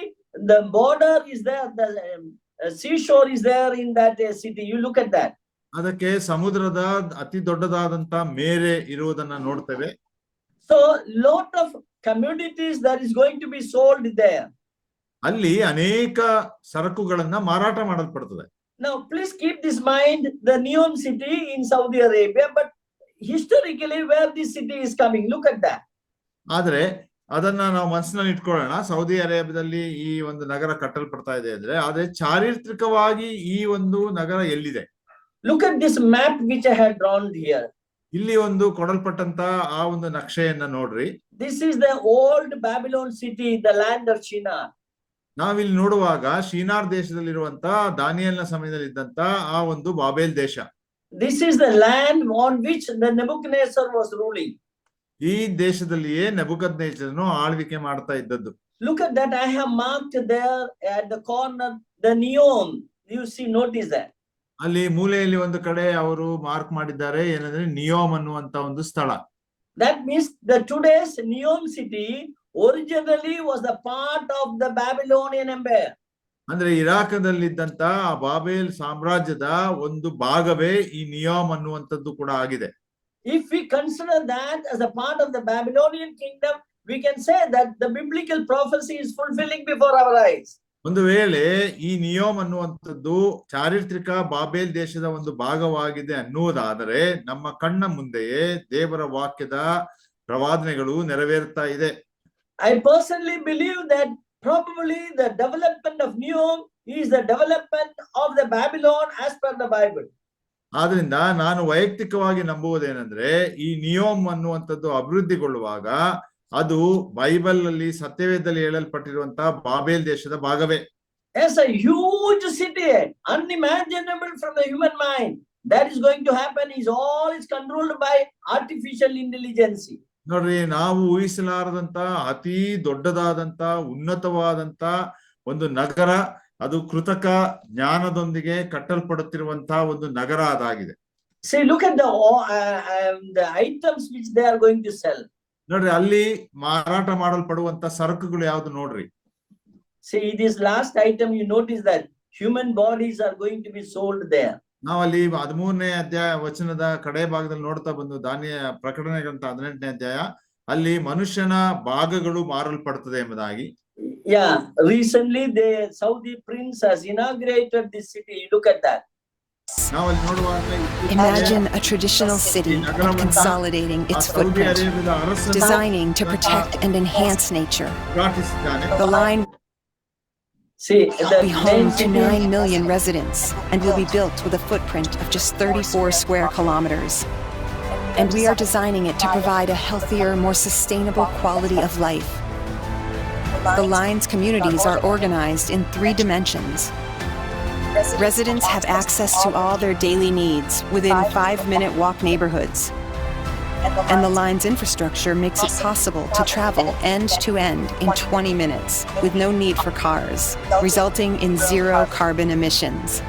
The border is there. The seashore is there in that city. You look at that. ಅದಕ್ಕೆ ಸಮುದ್ರದ ಅತಿ ದೊಡ್ಡದಾದಂತ ಮೇರೆ ಇರುವುದನ್ನ ನೋಡ್ತೇವೆ. So lot of commodities that is going to be sold there. ಅಲ್ಲಿ ಅನೇಕ ಸರಕುಗಳನ್ನ ಮಾರಾಟ ಮಾಡಲ್ಪಡುತ್ತದೆ. Now please keep this mind, the Neom city in Saudi Arabia, but historically where this city is coming, look at that. ಆದ್ರೆ ಅದನ್ನ ನಾವು ಮನಸ್ಸಿನಲ್ಲಿ ಇಟ್ಕೊಳ್ಳೋಣ, ಸೌದಿ ಅರೇಬಿಯಾದಲ್ಲಿ ಈ ಒಂದು ನಗರ ಕಟ್ಟಲ್ಪಡ್ತಾ ಇದೆ ಆದ್ರೆ ಚಾರಿತ್ರಿಕವಾಗಿ ಈ ಒಂದು ನಗರ ಎಲ್ಲಿದೆ? Look at this map which I had drawn here. ಇಲ್ಲಿ ಒಂದು ಕೊಡಲ್ಪಟ್ಟಂತ ಆ ಒಂದು ನಕ್ಷೆಯನ್ನ ನೋಡ್ರಿ. This is the old Babylon city, the land of Shinar. ನಾವಿಲ್ಲಿ ನೋಡುವಾಗ ಶಿನಾರ್ ದೇಶದಲ್ಲಿರುವಂತ ದಾನಿಯೇಲನ ಸಮಯದಲ್ಲಿ ಇದ್ದಂತ ಆ ಒಂದು ಬಾಬೇಲ್ ದೇಶ. This is the land on which the Nebuchadnezzar was ruling. ಈ ದೇಶದಲ್ಲಿಯೇ ನೆಬೂಕದ್ನೆಚ್ಚರನು ಆಳ್ವಿಕೆ ಮಾಡ್ತಾ ಇದ್ದದ್ದು. Look at that. I have marked there at the corner the Neom. You see, notice that. ಅಲ್ಲಿ ಮೂಲೆಯಲ್ಲಿ ಒಂದು ಕಡೆ ಅವರು ಮಾರ್ಕ್ ಮಾಡಿದ್ದಾರೆ, ಏನಂದ್ರೆ ನಿಯೋಮ್ ಅನ್ನುವಂತ ಒಂದು ಸ್ಥಳ. That means the today's Neom city originally was a part of the Babylonian empire. ಅಂದ್ರೆ ಇರಾಕದಲ್ಲಿದ್ದಂತ ಆ ಬಾಬೇಲ್ ಸಾಮ್ರಾಜ್ಯದ ಒಂದು ಭಾಗವೇ ಈ ನಿಯೋಮ್ ಅನ್ನುವಂಥದ್ದು ಕೂಡ ಆಗಿದೆ. If we consider that as a part of the Babylonian kingdom, we can say that the biblical prophecy is fulfilling before our eyes. ಒಂದು ವೇಳೆ ಈ ನಿಯೋಮ್ ಅನ್ನುವಂಥದ್ದು ಚಾರಿತ್ರಿಕ ಬಾಬೇಲ್ ದೇಶದ ಒಂದು ಭಾಗವಾಗಿದೆ ಅನ್ನುವುದಾದರೆ ನಮ್ಮ ಕಣ್ಣ ಮುಂದೆಯೇ ದೇವರ ವಾಕ್ಯದ ಪ್ರವಾದನೆಗಳು ನೆರವೇರ್ತಾ ಇದೆ. I personally believe that probably the development of Neom is the development of the Babylon as per the Bible. ಆದ್ರಿಂದ ನಾನು ವೈಯಕ್ತಿಕವಾಗಿ ನಂಬುವುದೇನೆಂದ್ರೆ ಈ ನಿಯೋಮ್ ಅನ್ನುವಂಥದ್ದು ಅಭಿವೃದ್ಧಿಗೊಳ್ಳುವಾಗ ಅದು ಬೈಬಲ್ ಅಲ್ಲಿ ಸತ್ಯವೇದದಲ್ಲಿ ಹೇಳಲ್ಪಟ್ಟಿರುವಂತಹ ಬಾಬೇಲ್ ದೇಶದ ಭಾಗವೇ. As a huge city, unimaginable from the human mind, that is going to happen is controlled by artificial intelligence. ನೋಡ್ರಿ, ನಾವು ಊಹಿಸಲಾರದಂತ ಅತಿ ದೊಡ್ಡದಾದಂತ ಉನ್ನತವಾದಂತ ಒಂದು ನಗರ, ಅದು ಕೃತಕ ಜ್ಞಾನದೊಂದಿಗೆ ಕಟ್ಟಲ್ಪಡುತ್ತಿರುವಂತಹ ಒಂದು ನಗರ ಅದಾಗಿದೆ. See, look at the items which they are going to sell. ನೋಡ್ರಿ, ಅಲ್ಲಿ ಮಾರಾಟ ಮಾಡಲ್ಪಡುವಂತ ಸರಕುಗಳು ಯಾವ್ದು ನೋಡ್ರಿ. See, this last item, you notice that human bodies are going to be sold there. ನಾವಲ್ಲಿ 13ನೇ ಅಧ್ಯಾಯ ವಚನದ ಕಡೆ ಭಾಗದಲ್ಲಿ ನೋಡ್ತಾ ಬಂದು ಪ್ರಕಟಣೆ ಗ್ರಂಥ 18ನೇ ಅಧ್ಯಾಯ, ಅಲ್ಲಿ ಮನುಷ್ಯನ ಭಾಗಗಳು ಮಾರಲ್ಪಡ್ತದೆ ಎಂಬುದಾಗಿ. Yeah, recently the Saudi prince has inaugurated this city. Look at that. Imagine a traditional city and consolidating its footprint, designing to protect and enhance nature. The line will be home to 9 million residents and will be built with a footprint of just 34 square kilometers. And we are designing it to provide a healthier, more sustainable quality of life. The line's communities are organized in 3 dimensions. Residents have access to all their daily needs within 5-minute walk neighborhoods. And the line's infrastructure makes it possible to travel end to end in 20 minutes with no need for cars, resulting in 0 carbon emissions.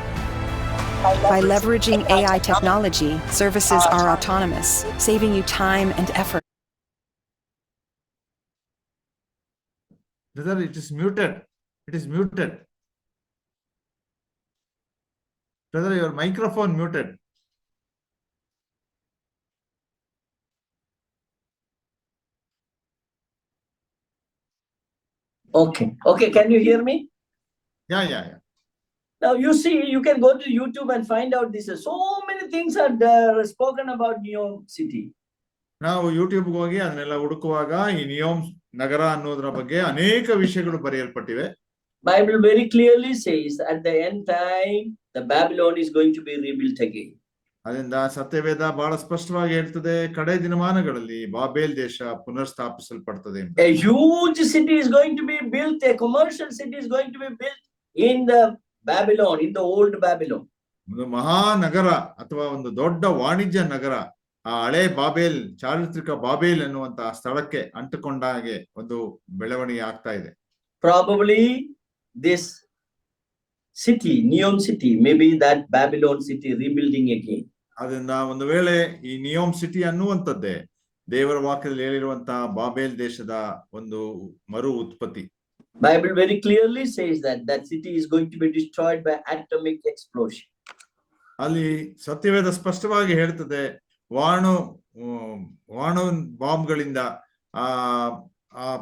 By leveraging AI technology, services are autonomous, saving you time and effort. Brother, it is muted. It is muted. Brother, your microphone muted. Okay, can you hear me? Yeah. Now you see, you can go to YouTube and find out this. So many things are spoken about Neom city. ನಾವು ಯೂಟ್ಯೂಬ್ಗೆ ಹೋಗಿ ಅದನ್ನೆಲ್ಲ ಹುಡುಕುವಾಗ ಈ ನಿಯೋಮ್ ನಗರ ಅನ್ನೋದ್ರ ಬಗ್ಗೆ ಅನೇಕ ವಿಷಯಗಳು ಬರೆಯಲ್ಪಟ್ಟಿವೆ. Bible very clearly says at the end time the Babylon is going to be rebuilt again. ಅದರಿಂದ ಸತ್ಯವೇದ ಬಹಳ ಸ್ಪಷ್ಟವಾಗಿ ಹೇಳ್ತದೆ, ಕಡೆ ದಿನಮಾನಗಳಲ್ಲಿ ಬಾಬೇಲ್ ದೇಶ ಪುನರ್ಸ್ಥಾಪಿಸಲ್ಪಡ್ತದೆ. A huge city is going to be built, a commercial city is going to be built in the Babylon, in the old Babylon. ಒಂದು ಮಹಾನಗರ ಅಥವಾ ಒಂದು ದೊಡ್ಡ ವಾಣಿಜ್ಯ ನಗರ ಆ ಹಳೆ ಬಾಬೇಲ್, ಚಾರಿತ್ರಿಕ ಬಾಬೇಲ್ ಎನ್ನುವಂತಹ ಸ್ಥಳಕ್ಕೆ ಅಂಟುಕೊಂಡ ಹಾಗೆ ಒಂದು ಬೆಳವಣಿಗೆ ಆಗ್ತಾ ಇದೆ. Probably this city, Neom city, maybe that Babylon city rebuilding again. ಅದರಿಂದ ಒಂದು ವೇಳೆ ಈ ನಿಯೋಮ್ ಸಿಟಿ ಅನ್ನುವಂಥದ್ದೇ ದೇವರ ವಾಕ್ಯದಲ್ಲಿ ಹೇಳಿರುವಂತಹ ಬಾಬೇಲ್ ದೇಶದ ಒಂದು ಮರು ಉತ್ಪತ್ತಿ. Bible very clearly says that that city is going to be destroyed by atomic explosion. ಅಲ್ಲಿ ಸತ್ಯವೇದ ಸ್ಪಷ್ಟವಾಗಿ ಹೇಳ್ತದೆ, ವಾಣು ಬಾಂಬ್ಗಳಿಂದ ಆ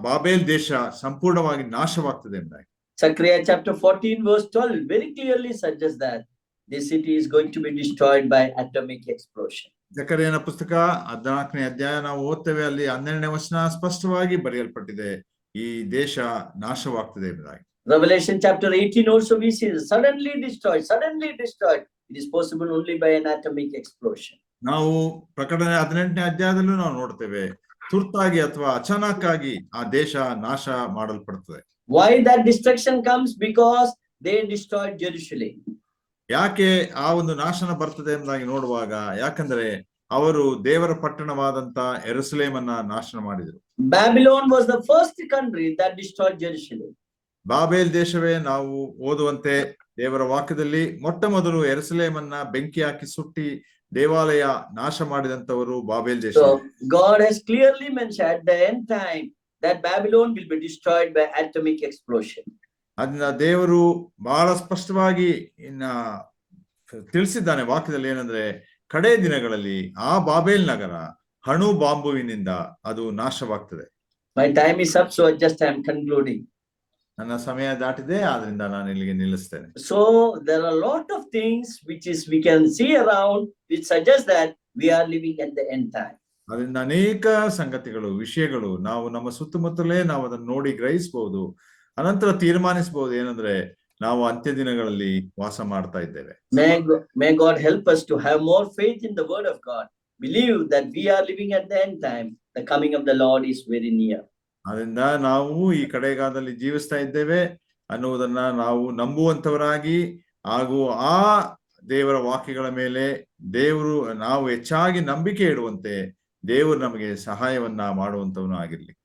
ಬಾಬೇಲ್ ದೇಶ ಸಂಪೂರ್ಣವಾಗಿ ನಾಶವಾಗ್ತದೆ ಎಂಬುದಾಗಿ. Zechariah chapter 14 verse 12 very clearly suggests that this city is going to be destroyed by atomic explosion. ಜಕರೀಯನ ಪುಸ್ತಕ 14ನೇ ಅಧ್ಯಾಯ ನಾವು ಓದ್ತೇವೆ, ಅಲ್ಲಿ 12ನೇ ವಚನ ಸ್ಪಷ್ಟವಾಗಿ ಬರೆಯಲ್ಪಟ್ಟಿದೆ, ಈ ದೇಶ ನಾಶವಾಗ್ತದೆ ಎಂಬುದಾಗಿ. Revelation chapter 18 also we see suddenly destroyed. It is possible only by an atomic explosion. ನಾವು ಪ್ರಕಟಣೆ 18ನೇ ಅಧ್ಯಾಯದಲ್ಲೂ ನಾವು ನೋಡ್ತೇವೆ, ತುರ್ತಾಗಿ ಅಥವಾ ಅಚಾನಕ್ಕಾಗಿ ಆ ದೇಶ ನಾಶ ಮಾಡಲ್ಪಡ್ತದೆ. Why that destruction comes? Because they destroyed Jerusalem. ಯಾಕೆ ಆ ಒಂದು ನಾಶನ ಬರ್ತದೆ ಎಂಬುದಾಗಿ ನೋಡುವಾಗ, ಯಾಕಂದ್ರೆ ಅವರು ದೇವರ ಪಟ್ಟಣವಾದಂತ ಯೆರೂಸಲೇಮನ್ನ ನಾಶನ ಮಾಡಿದರು. Babylon was the first country that destroyed Jerusalem. Babel ದೇಶವೇ ನಾವು ಓದುವಂತೆ ದೇವರ ವಾಕ್ಯದಲ್ಲಿ ಮೊಟ್ಟ ಮೊದಲು ಯೆರೂಸಲೇಮನ್ನ ಬೆಂಕಿ ಹಾಕಿ ಸುಟ್ಟಿ ದೇವಾಲಯ ನಾಶ ಮಾಡಿದಂತವರು ಬಾಬೇಲ್ ದೇಶ. So God has clearly mentioned at the end time that Babylon will be destroyed by atomic explosion. ಅದನ್ನ ದೇವರು ಬಹಳ ಸ್ಪಷ್ಟವಾಗಿ ತಿಳಿಸಿದ್ದಾನೆ ವಾಕ್ಯದಲ್ಲಿ. ಏನಂದ್ರೆ ಕಡೆ ದಿನಗಳಲ್ಲಿ ಆ ಬಾಬೇಲ್ ನಗರ ಅಣು ಬಾಂಬುವಿನಿಂದ ಅದು ನಾಶವಾಗ್ತದೆ. My time is up, so I am concluding. ನನ್ನ ಸಮಯ ದಾಟಿದೆ, ಆದ್ರಿಂದ ನಾನು ಇಲ್ಲಿಗೆ ನಿಲ್ಲಿಸ್ತೇನೆ. So there are a lot of things which is we can see around which suggest that we are living at the end time. ಅದರಿಂದ ಅನೇಕ ಸಂಗತಿಗಳು, ವಿಷಯಗಳು ನಾವು ನಮ್ಮ ಸುತ್ತಮುತ್ತಲೇ ನಾವು ಅದನ್ನು ನೋಡಿ ಗ್ರಹಿಸಬಹುದು, ಅನಂತರ ತೀರ್ಮಾನಿಸಬಹುದು ಏನಂದ್ರೆ ನಾವು ಅಂತ್ಯ ದಿನಗಳಲ್ಲಿ ವಾಸ ಮಾಡ್ತಾ ಇದ್ದೇವೆ. May God help us to have more faith in the word of God. Believe that we are living at the end time. The coming of the Lord is very near. ಅದರಿಂದ ನಾವು ಈ ಕಡೆಗಾಲದಲ್ಲಿ ಜೀವಿಸ್ತಾ ಇದ್ದೇವೆ ಅನ್ನುವುದನ್ನ ನಾವು ನಂಬುವಂತವರಾಗಿ ಹಾಗೂ ಆ ದೇವರ ವಾಕ್ಯಗಳ ಮೇಲೆ ನಾವು ಹೆಚ್ಚಾಗಿ ನಂಬಿಕೆ ಇಡುವಂತೆ ದೇವರು ನಮಗೆ ಸಹಾಯವನ್ನ ಮಾಡುವಂತವನು ಆಗಿರ್ಲಿ.